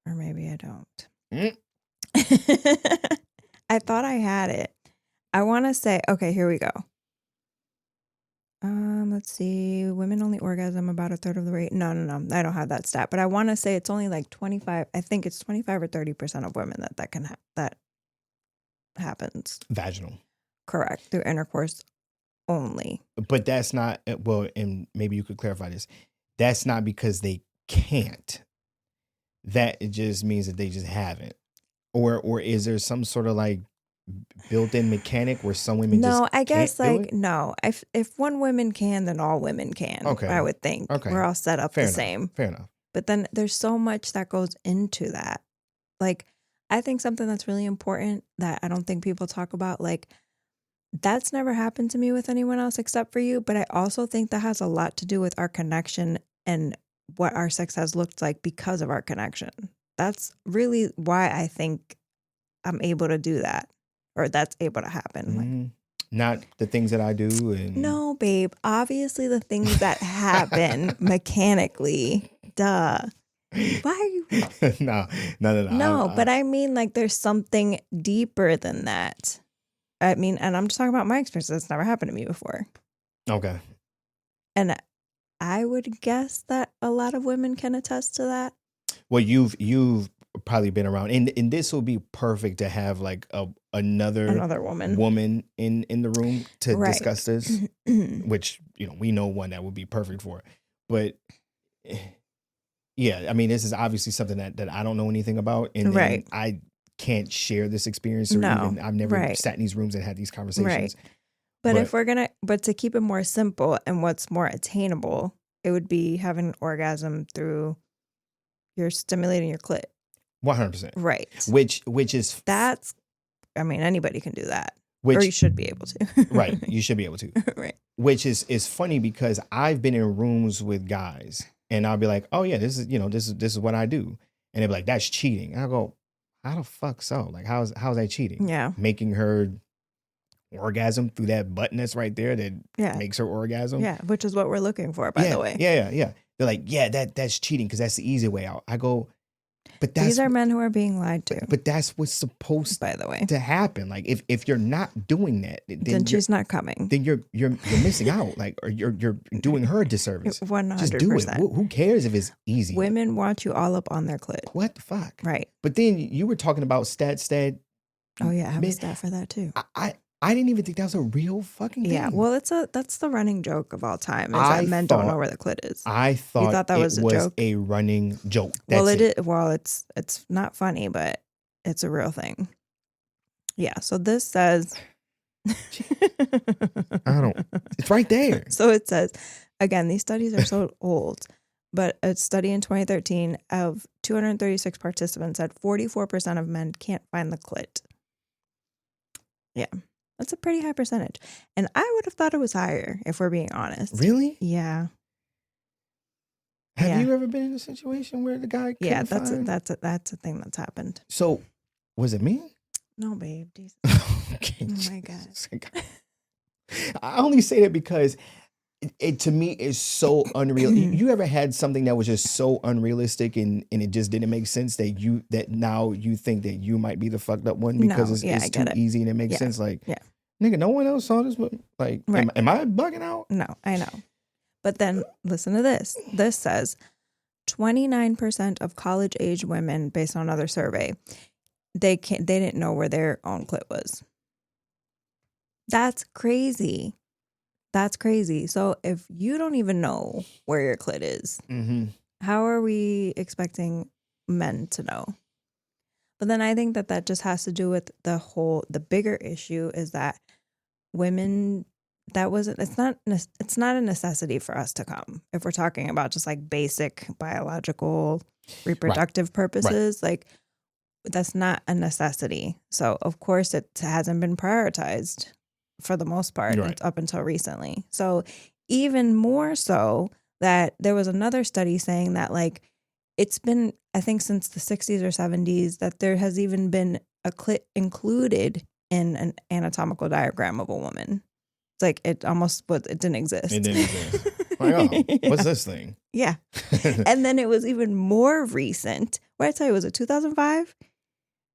Or maybe I don't. I thought I had it. I want to say, okay, here we go. Let's see. Women only orgasm about a third of the rate. No. I don't have that stat, but I want to say it's only like 25. I think it's 25 or 30% of women that happens. Vaginal. Correct. Through intercourse only. But that's not, well, and maybe you could clarify this. That's not because they can't. That it just means that they just haven't. Or is there some sort of like built-in mechanic where some women just I guess can't like no. If one woman can, then all women can. Okay. I would think. Okay. We're all set up the same. Fair enough. But then there's so much that goes into that. Like, I think something that's really important that I don't think people talk about, like, that's never happened to me with anyone else except for you. But I also think that has a lot to do with our connection and what our sex has looked like because of our connection. That's really why I think I'm able to do that, or that's able to happen. Like, not the things that I do. No, babe. Obviously, the things that happen mechanically. Duh. Why are you? No. No, but I mean, like, there's something deeper than that. I mean, and I'm just talking about my experience. That's never happened to me before. Okay. And I would guess that a lot of women can attest to that. Well, you've probably been around, and this will be perfect to have like another woman in the room to discuss this, which we know one that would be perfect for it. But yeah, I mean, this is obviously something that I don't know anything about, and I can't share this experience, or even I've never sat in these rooms and had these conversations. But if we're but to keep it more simple and what's more attainable, it would be having an orgasm through you're stimulating your clit. 100%. Right. Which is I mean, anybody can do that. Or you should be able to. Right. You should be able to. Right. Which is funny because I've been in rooms with guys and I'll be like, oh yeah, this is what I do. And they'll be like, that's cheating. And I go, how the fuck so? Like, how's that cheating? Yeah. Making her orgasm through that button that's right there that makes her orgasm. Yeah, which is what we're looking for, by the way. Yeah. They're like, yeah, that's cheating because that's the easy way out. I go, but these are men who are being lied to. But that's what's supposed, by the way, to happen. Like if you're not doing that, then she's not coming. Then you're missing out. Like, or you're doing her a disservice. 100%. Just do it. Who cares if it's easy? Women want you all up on their clit. What the fuck? Right. But then you were talking about stat. Oh yeah, I have a stat for that too. I didn't even think that was a real fucking thing. Yeah, well, that's the running joke of all time is that men don't know where the clit is. I thought that was a joke? A running joke. Well, it's not funny, but it's a real thing. Yeah, so this says it's right there. So it says, again, these studies are so old, but a study in 2013 of 236 participants said 44% of men can't find the clit. Yeah. That's a pretty high percentage. And I would have thought it was higher, if we're being honest. Really? Yeah. Have you ever been in a situation where the guy couldn't find? That's a thing that's happened. So, was it me? No, babe. Jesus. Okay, oh my God. I only say that because it to me is so unreal. You ever had something that was just so unrealistic and it just didn't make sense that now you think that you might be the fucked up one because it's too easy and it makes sense? Like, nigga, no one else saw this, but like, am I bugging out? No, I know. But then listen to this. This says 29% of college age women, based on another survey, they didn't know where their own clit was. That's crazy. That's crazy. So if you don't even know where your clit is, how are we expecting men to know? But then I think that just has to do with the bigger issue is that women, it's not a necessity for us to come. If we're talking about just like basic biological reproductive purposes, like that's not a necessity. So of course it hasn't been prioritized for the most part up until recently. So even more so that there was another study saying that like it's been, I think since the 60s or 70s, that there has even been a clit included in an anatomical diagram of a woman. It's like it didn't exist. It didn't exist. Like, oh, what's this thing? Yeah. And then it was even more recent. What did I tell you? Was it 2005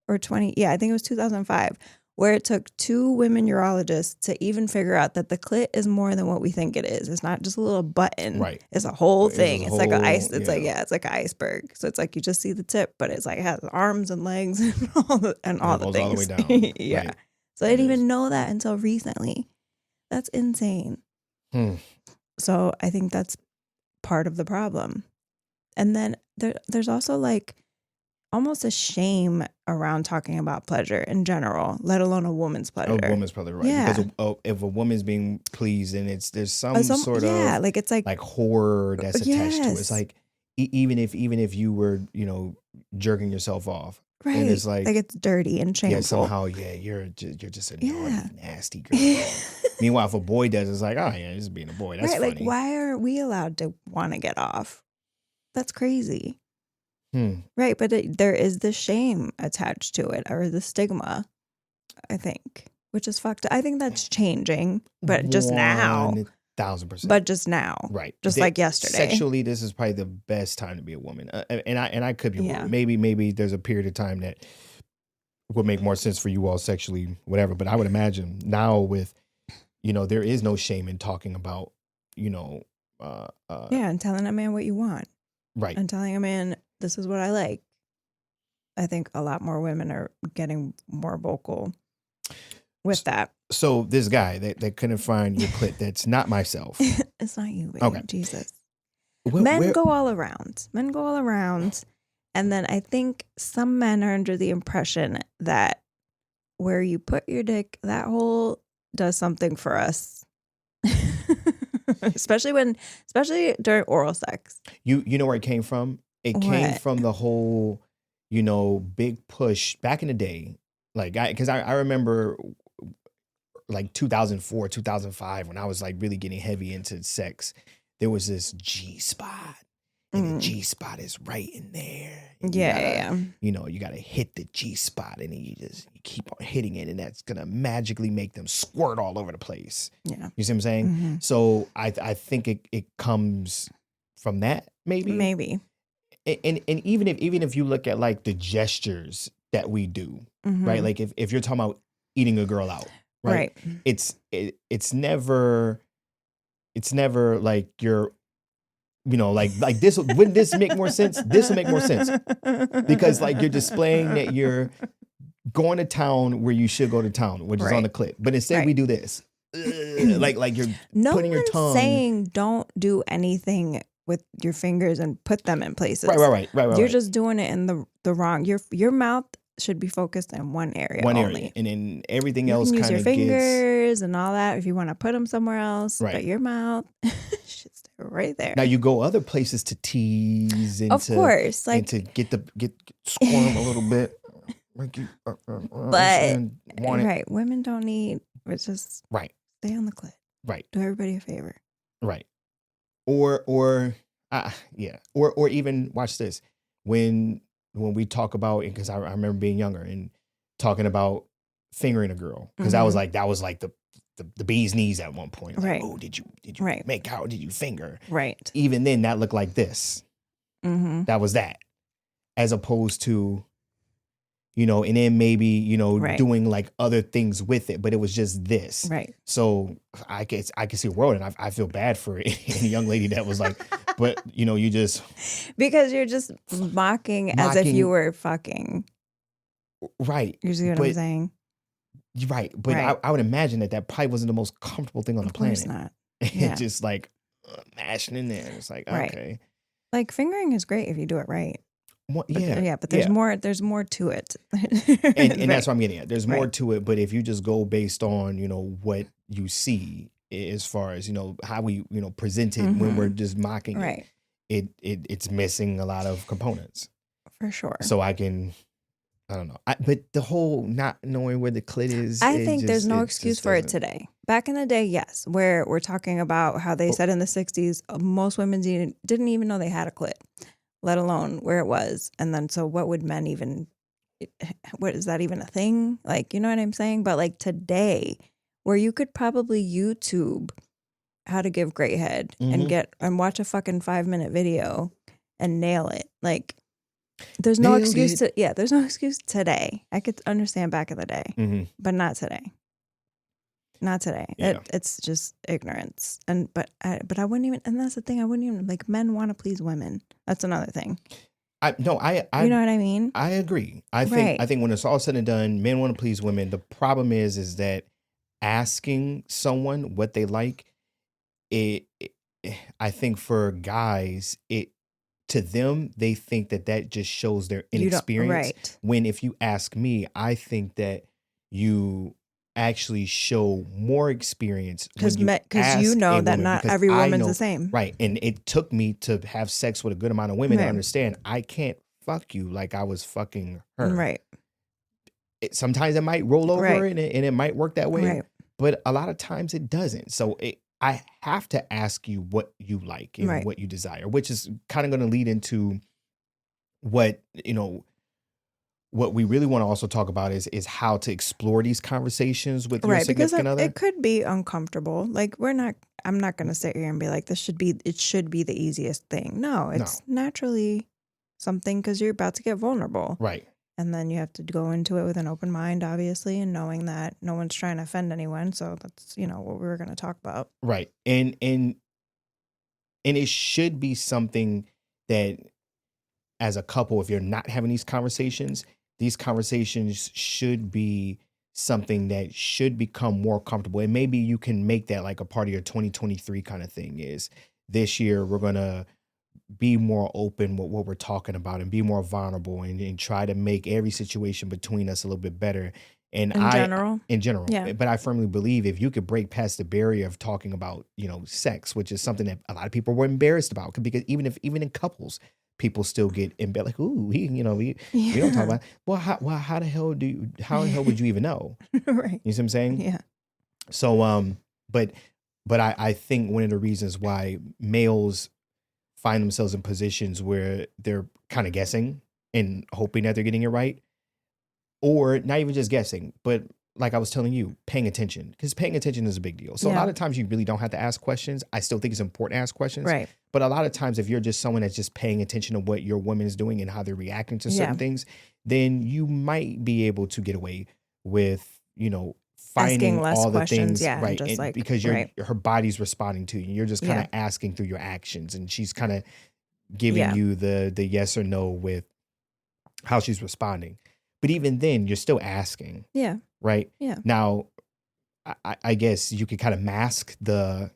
or 20? Yeah, I think it was 2005. Where it took 2 women urologists to even figure out that the clit is more than what we think it is. It's not just a little button. Right. It's a whole thing. It's like an ice. It's like an iceberg. So it's like you just see the tip, but it's like it has arms and legs and all the things. All the way down. Yeah. Right. So I didn't even know that until recently. That's insane. So I think that's part of the problem. And then there's also like almost a shame around talking about pleasure in general, let alone a woman's pleasure. A woman's pleasure, right? Yeah. Because if a woman's being pleased, and there's some sort of like it's like horror that's attached to it. It's like even if you were jerking yourself off, right? And it's like it's dirty and shameful. Yeah, somehow you're just a naughty, nasty girl. Meanwhile, if a boy does, it's like, oh yeah, just being a boy. That's funny. Like why are we allowed to want to get off? That's crazy. Right, but there is the shame attached to it, or the stigma, I think, which is fucked up. I think that's changing, but just now. 1,000%. But just now. Right. Just like yesterday. Sexually, this is probably the best time to be a woman. And I could be wrong. Maybe there's a period of time that would make more sense for you all sexually, whatever. But I would imagine now with, there is no shame in talking about, and telling a man what you want. Right. And telling a man, this is what I like. I think a lot more women are getting more vocal with that. So this guy that couldn't find your clit, that's not myself. It's not you, babe. Okay. Jesus. Men go all around. And then I think some men are under the impression that where you put your dick, that hole does something for us. especially during oral sex. You know where it came from? It came from the whole, big push back in the day. Like, because I remember like 2004, 2005, when I was like really getting heavy into sex, there was this G spot. And the G spot is right in there. And you gotta hit the G spot, and then you keep on hitting it, and that's gonna magically make them squirt all over the place. Yeah, you see what I'm saying? Mm-hmm. So I think it comes from that, maybe. And even if you look at like the gestures that we do, right? Like if you're talking about eating a girl out, right? It's never like you're. Like this, wouldn't this make more sense? This will make more sense because like you're displaying that you're going to town where you should go to town, which is on the clit. But instead we do this, like you're putting your tongue. Saying don't do anything with your fingers and put them in places. Right. You're just doing it in the wrong. Your mouth should be focused in one area. And then everything else kind of use your fingers and all that if you want to put them somewhere else. Right. But your mouth should stay right there. Now you go other places to tease and of course, like and to get squirm a little bit. But women don't need. It's just stay on the clit. Right. Do everybody a favor. Right. Or even watch this when we talk about, because I remember being younger and talking about fingering a girl, because that was like the bee's knees at one point. Like, oh, did you make out? Did you finger? Right. Even then, that looked like this. That was that, as opposed to, and then maybe doing like other things with it, but it was just this. Right. So I can see a world, and I feel bad for any young lady that was like, but you just because you're just mocking as if you were fucking. Right. You see what I'm saying? Right. But I would imagine that probably wasn't the most comfortable thing on the planet. Of course not. It's just like mashing in there. It's like, okay. Like fingering is great if you do it right. But there's more. There's more to it, and that's what I'm getting at. There's more to it, but if you just go based on what you see as far as how we present it when we're just mocking it's missing a lot of components for sure. So I don't know. But the whole not knowing where the clit is, I think there's no excuse for it today. Back in the day, yes, where we're talking about how they said in the 60s, most women didn't even know they had a clit, let alone where it was. And then, so what would men even, what is that even a thing? Like, you know what I'm saying? But like today, where you could probably YouTube how to give great head and watch a fucking 5-minute video and nail it. Like, there's no excuse there's no excuse today. I could understand back in the day, but not today. Not today. Yeah. It's just ignorance. But I wouldn't even, and that's the thing, I wouldn't even, like, men want to please women. That's another thing. I you know what I mean? I agree. I think when it's all said and done, men want to please women. The problem is that asking someone what they like, I think for guys, to them, they think that just shows their inexperience. Right. When if you ask me, I think that you actually show more experience because you know that not every woman's the same. Right. And it took me to have sex with a good amount of women to understand I can't fuck you like I was fucking her. Right. Sometimes it might roll over and it might work that way. Right. But a lot of times it doesn't. So I have to ask you what you like and what you desire, which is kind of going to lead into what we really want to also talk about is how to explore these conversations with your significant other. It could be uncomfortable. Like I'm not going to sit here and be like, it should be the easiest thing. No, it's naturally something because you're about to get vulnerable. Right. And then you have to go into it with an open mind, obviously, and knowing that no one's trying to offend anyone. So that's, what we were going to talk about. Right. And And it should be something that, as a couple, if you're not having these conversations should be something that should become more comfortable. And maybe you can make that like a part of your 2023 kind of thing, is this year we're going to be more open with what we're talking about and be more vulnerable, and try to make every situation between us a little bit better. And in general, Yeah. but I firmly believe if you could break past the barrier of talking about, sex, which is something that a lot of people were embarrassed about, because even in couples, people still get embarrassed, like, ooh, we don't talk about, how the hell would you even know? Right. You see what I'm saying? Yeah. So, but I think one of the reasons why males find themselves in positions where they're kind of guessing and hoping that they're getting it right, or not even just guessing, but like I was telling you, paying attention, because paying attention is a big deal. So a lot of times you really don't have to ask questions. I still think it's important to ask questions. Right. But a lot of times, if you're just someone that's just paying attention to what your woman is doing and how they're reacting to certain things, then you might be able to get away with, finding Asking less all the questions, things, right? just And because her body's responding to you. You're just kind of asking through your actions, and she's kind of giving you the yes or no with how she's responding. But even then, you're still asking. Yeah. Right? Yeah. Now, I guess you could kind of mask the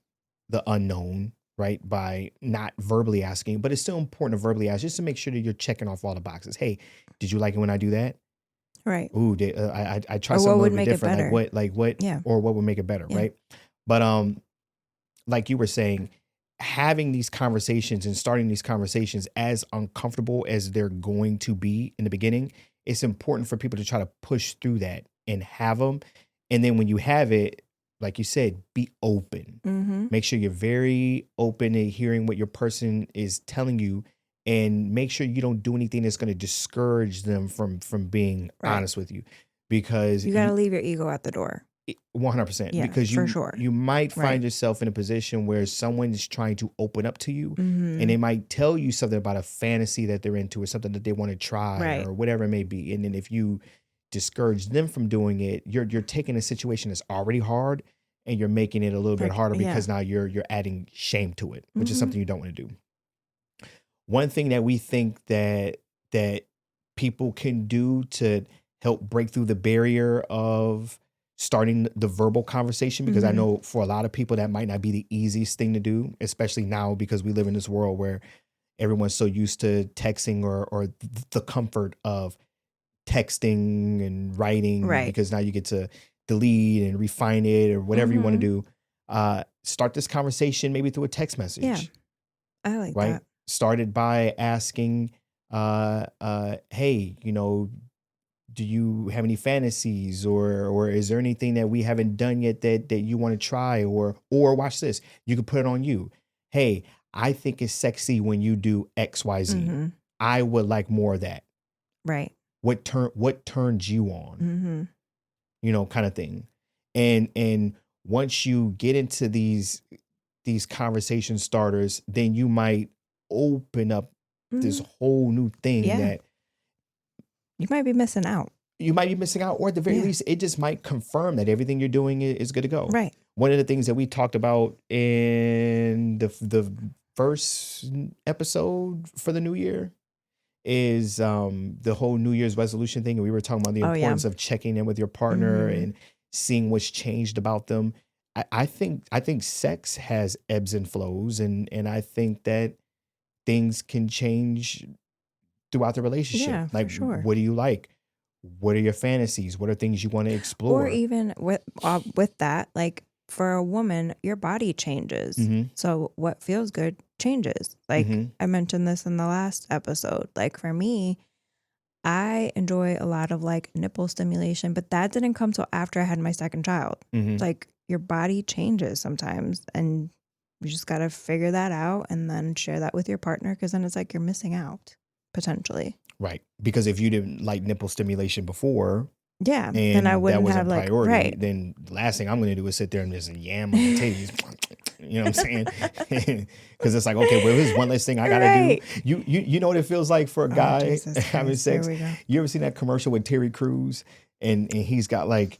unknown, right, by not verbally asking, but it's still important to verbally ask, just to make sure that you're checking off all the boxes. Hey, did you like it when I do that? Right. Ooh, I try something a little bit different. Like what, or what would make it better, right? But like you were saying, having these conversations and starting these conversations, as uncomfortable as they're going to be in the beginning, it's important for people to try to push through that and have them. And then when you have it, like you said, be open. Mm-hmm. Make sure you're very open to hearing what your person is telling you, and make sure you don't do anything that's going to discourage them from being honest with you, because you got to leave your ego at the door. 100%. Yeah, because for sure. you might find yourself in a position where someone is trying to open up to you, Mm-hmm. and they might tell you something about a fantasy that they're into, or something that they want to try, or whatever it may be. And then if you discourage them from doing it, you're taking a situation that's already hard, and you're making it a little bit harder, because now you're adding shame to it, which is something you don't want to do. One thing that we think that people can do to help break through the barrier of starting the verbal conversation, because I know for a lot of people that might not be the easiest thing to do, especially now, because we live in this world where everyone's so used to texting, or the comfort of texting and writing, because now you get to delete and refine it, or whatever you want to do. Start this conversation maybe through a text message. Yeah, I like that. Started by asking, hey, do you have any fantasies, or is there anything that we haven't done yet that you want to try, or watch this. You could put it on you. Hey, I think it's sexy when you do XYZ. I would like more of that. Right. What turns you on? Kind of thing. And once you get into these conversation starters, then you might open up this whole new thing that you might be missing out. Or at the very least, it just might confirm that everything you're doing is good to go. Right. One of the things that we talked about in the first episode for the new year is the whole New Year's resolution thing. And we were talking about the importance of checking in with your partner and seeing what's changed about them. I think sex has ebbs and flows, and I think that things can change throughout the relationship. Yeah, like, for sure. What do you like? What are your fantasies? What are things you want to explore? Or even with that, like, for a woman, your body changes. So what feels good changes. Like I mentioned this in the last episode. Like for me, I enjoy a lot of like nipple stimulation, but that didn't come till after I had my second child. Like your body changes sometimes, and you just got to figure that out and then share that with your partner, because then it's like you're missing out potentially. Right. Because if you didn't like nipple stimulation before, and then I wouldn't that wasn't have like priority, then the last thing I'm going to do is sit there and just yam on the titties. You know what I'm saying? Because it's like, okay, well, there's one less thing I got to do. You know what it feels like for a guy having sex? You ever seen that commercial with Terry Crews? And he's got like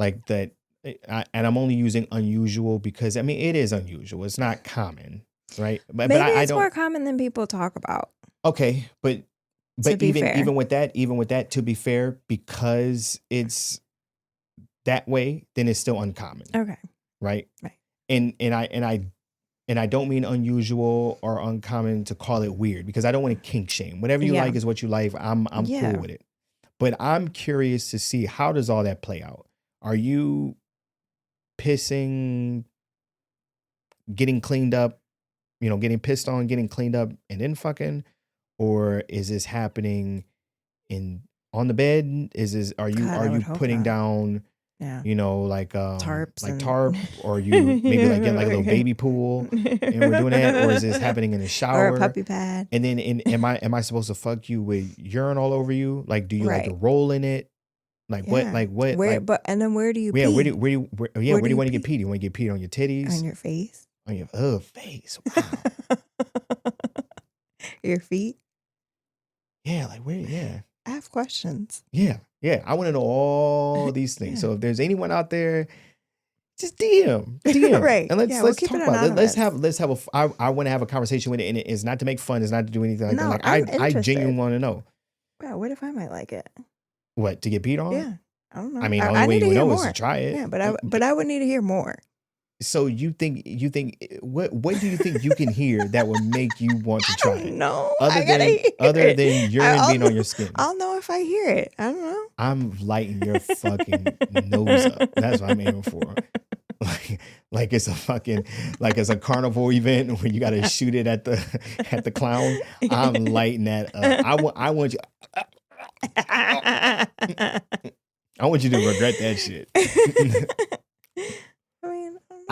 like that. And I'm only using unusual because I mean it is unusual. It's not common, right? But Maybe I it's don't. more common than people talk about. Okay, but To be fair. even with that, to be fair, because it's that way, then it's still uncommon, Okay. right? Right. And I don't mean unusual or uncommon to call it weird because I don't want to kink shame. Whatever you like is what you like. I'm cool with it. But I'm curious to see, how does all that play out? Are you pissing, getting cleaned up, getting pissed on, getting cleaned up, and then fucking? Or is this happening on the bed? Are you putting down, like tarps, like tarp, or you maybe like getting like a little baby pool and we're doing that? Or is this happening in the shower? Or a puppy pad? And then am I supposed to fuck you with urine all over you? Like, do you like to roll in it? Like what? Where? But and then where do you pee? Where do you want to get peed? You want to get peed on your titties? On your face? On your face. Wow. Your feet? Yeah, like where? Yeah. I have questions. Yeah. I want to know all these things. So if there's anyone out there, just DM. Right. And let's keep talk it about it. anonymous. I want to have a conversation with it, and it's not to make fun. It's not to do anything like that. Like I genuinely want to know. Yeah. What if I might like it? What, to get peed on? Yeah. I don't know. I mean, the only way you would know is to try it. Yeah, but I would need to hear more. So you think what do you think you can hear that would make you want to try it? No, other than urine being on your skin. I'll know if I hear it. I don't know. I'm lighting your fucking nose up. That's what I'm aiming for. Like it's a carnival event where you got to shoot it at the clown. I'm lighting that up. I want you. I want you to regret that shit.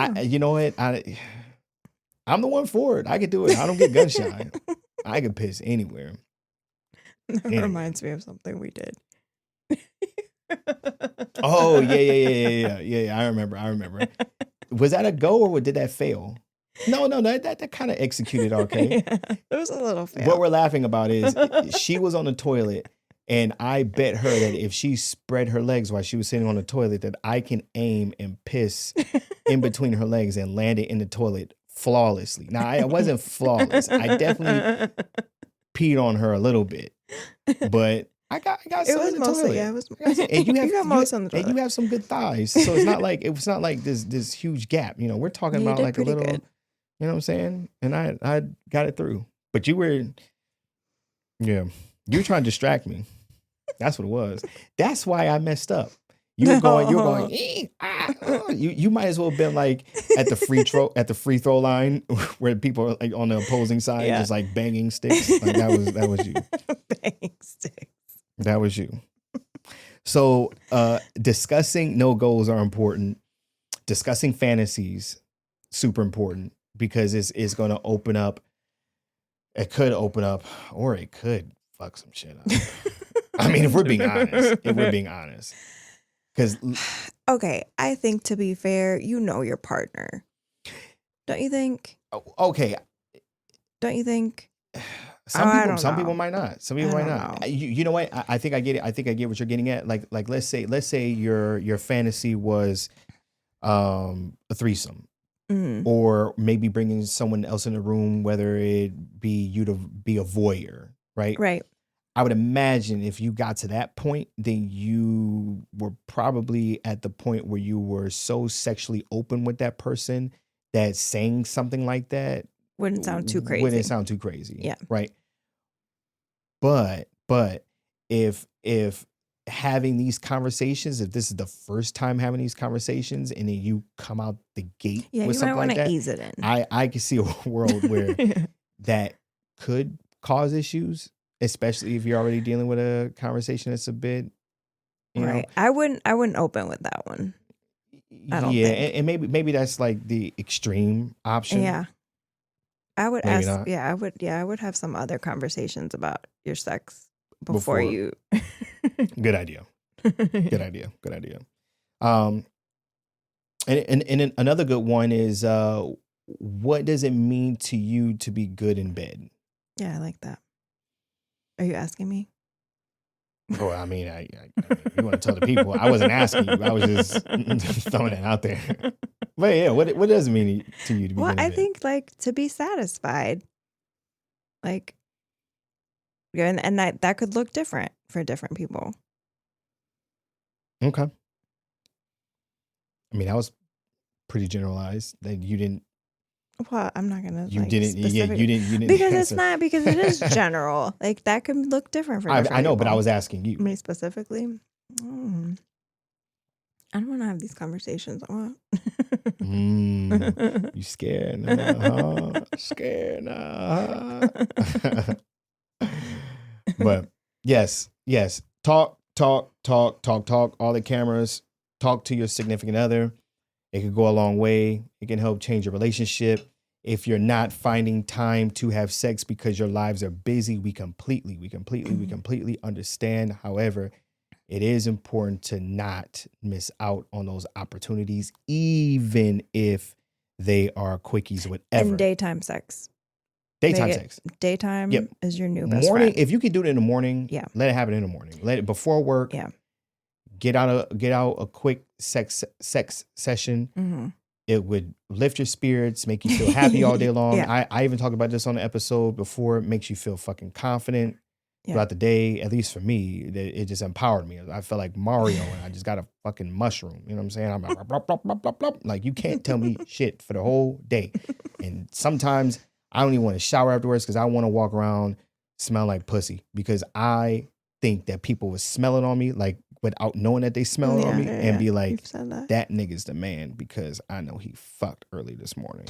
I mean, you know what? I'm the one for it. I can do it. I don't get gun shy. I can piss anywhere. That reminds me of something we did. Oh yeah. I remember. Was that a go or did that fail? No, that kind of executed okay. Yeah, it was a little fail. What we're laughing about is she was on the toilet, and I bet her that if she spread her legs while she was sitting on the toilet, that I can aim and piss in between her legs and land it in the toilet flawlessly. Now, I wasn't flawless. I definitely peed on her a little bit, but I got some in the toilet. Yeah, it was. And you got most on the toilet. And you have some good thighs, so it's not like this huge gap. We're talking about like a little. Good. You know what I'm saying? And I got it through. But you were trying to distract me. That's what it was. That's why I messed up. You were going, you might as well have been like at the free throw line where people are like on the opposing side, just like banging sticks. Like that was you. Banging sticks. That was you. So discussing no-goals are important. Discussing fantasies, super important, because it's going to open up. It could open up, or it could fuck some shit up. I mean, if we're being honest. Because okay, I think to be fair, you know your partner, don't you think? Okay, don't you think? Some people might not. Some people might not. You know what? I think I get it. I think I get what you're getting at. Like let's say your fantasy was a threesome. Mm-hmm. Or maybe bringing someone else in the room, whether it be you to be a voyeur, right? Right. I would imagine if you got to that point, then you were probably at the point where you were so sexually open with that person that saying something like that wouldn't sound too crazy. Yeah. Right. But if having these conversations, if this is the first time having these conversations and then you come out the gate with something like that, you might want to ease it in. I can see a world where that could cause issues, especially if you're already dealing with a conversation that's a bit, you know. I wouldn't open with that one. I don't think. And maybe that's like the extreme option. Yeah. I would maybe ask. not. I would have some other conversations about your sex before you. Good idea. Good idea. And another good one is what does it mean to you to be good in bed? Yeah, I like that. Are you asking me? Well, I mean, you want to tell the people. I wasn't asking you. I was just throwing it out there. But yeah, what does it mean to you to be? Well, I think like to be satisfied. Like, and that could look different for different people. Okay. I mean, that was pretty generalized. That you didn't. Well, I'm not gonna. You like, didn't. Yeah, you didn't. Because answer. it's not. Because it is general. Like that can look different for. I know, people. but I was asking you. Me specifically. I don't want to have these conversations. You scared now, huh? Scared now, huh? But yes. Talk. All the cameras. Talk to your significant other. It could go a long way. It can help change your relationship. If you're not finding time to have sex because your lives are busy, we completely understand. However, it is important to not miss out on those opportunities, even if they are quickies, whatever. And daytime sex. Daytime is your new best morning. friend. If you can do it in the morning, let it happen in the morning. Let it before work. Yeah. Get out a quick sex session. Mm-hmm. It would lift your spirits, make you feel happy all day long. Yeah. I even talked about this on the episode before. It makes you feel fucking confident throughout the day. At least for me, it just empowered me. I felt like Mario and I just got a fucking mushroom. You know what I'm saying? I'm like, blah, blah, blah, blah, blah. Like you can't tell me shit for the whole day. And sometimes I don't even want to shower afterwards because I want to walk around smelling like pussy because I think that people would smell it on me like without knowing that they smell it on me and be like, that nigga's the man because I know he fucked early this morning.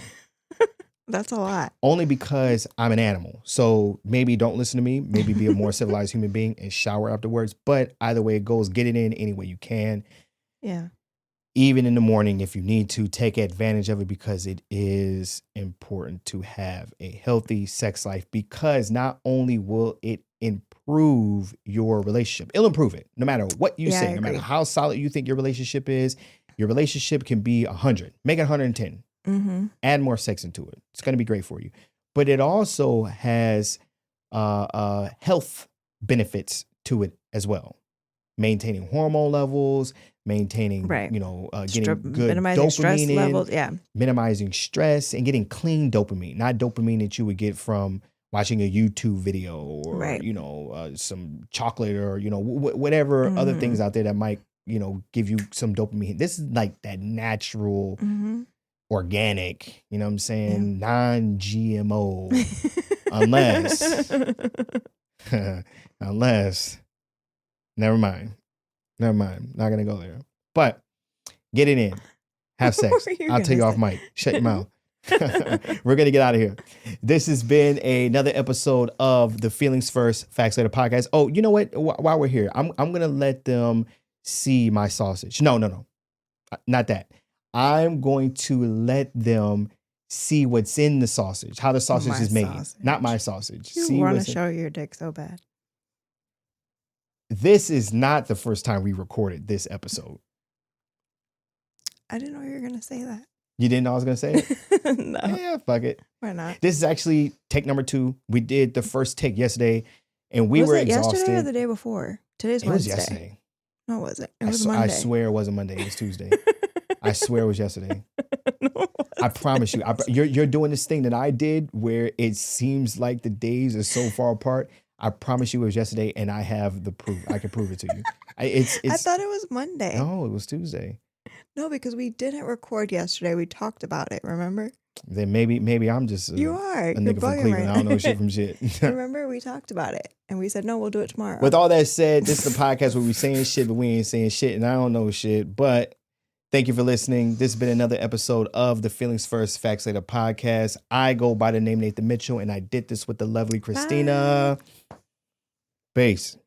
That's a lot. Only because I'm an animal. So maybe don't listen to me. Maybe be a more civilized human being and shower afterwards. But either way it goes, get it in any way you can. Yeah. Even in the morning, if you need to, take advantage of it because it is important to have a healthy sex life because not only will it improve your relationship, it'll improve it no matter what you say, no matter how solid you think your relationship is. Your relationship can be 100, make it 110. Mm-hmm. Add more sex into it. It's going to be great for you. But it also has health benefits to it as well. Maintaining hormone levels, maintaining, getting good minimizing dopamine stress levels, minimizing stress and getting clean dopamine, not dopamine that you would get from watching a YouTube video or, some chocolate or, whatever other things out there that might, give you some dopamine. This is like that natural, organic, you know what I'm saying? Non-GMO, unless, never mind. Not going to go there. But get it in. Have sex. I'll tell you off mic. Shut your mouth. We're going to get out of here. This has been another episode of the Feelings First, Facts Later podcast. Oh, you know what? While we're here, I'm going to let them see my sausage. No. Not that. I'm going to let them see what's in the sausage, how the sausage is made. Not my sausage. You want to show your dick so bad. This is not the first time we recorded this episode. I didn't know you were going to say that. You didn't know I was going to say it? No. Yeah, fuck it. Why not? This is actually take number 2. We did the first take yesterday, and we were exhausted. Yesterday or the day before? Today's Wednesday. It was yesterday. No, it wasn't. It was Monday. I swear it wasn't Monday. It was Tuesday. I swear it was yesterday. No, I promise you. You're doing this thing that I did where it seems like the days are so far apart. I promise you it was yesterday, and I have the proof. I can prove it to you. I thought it was Monday. No, it was Tuesday. No, because we didn't record yesterday. We talked about it, remember? Then maybe I'm just you are a nigga from Cleveland. Right. I don't know shit from shit. Remember, we talked about it, and we said, no, we'll do it tomorrow. With all that said, this is the podcast where we saying shit, but we ain't saying shit, and I don't know shit. But thank you for listening. This has been another episode of the Feelings First, Facts Later podcast. I go by the name Nathan Mitchell, and I did this with the lovely Cristina. Bye. Peace.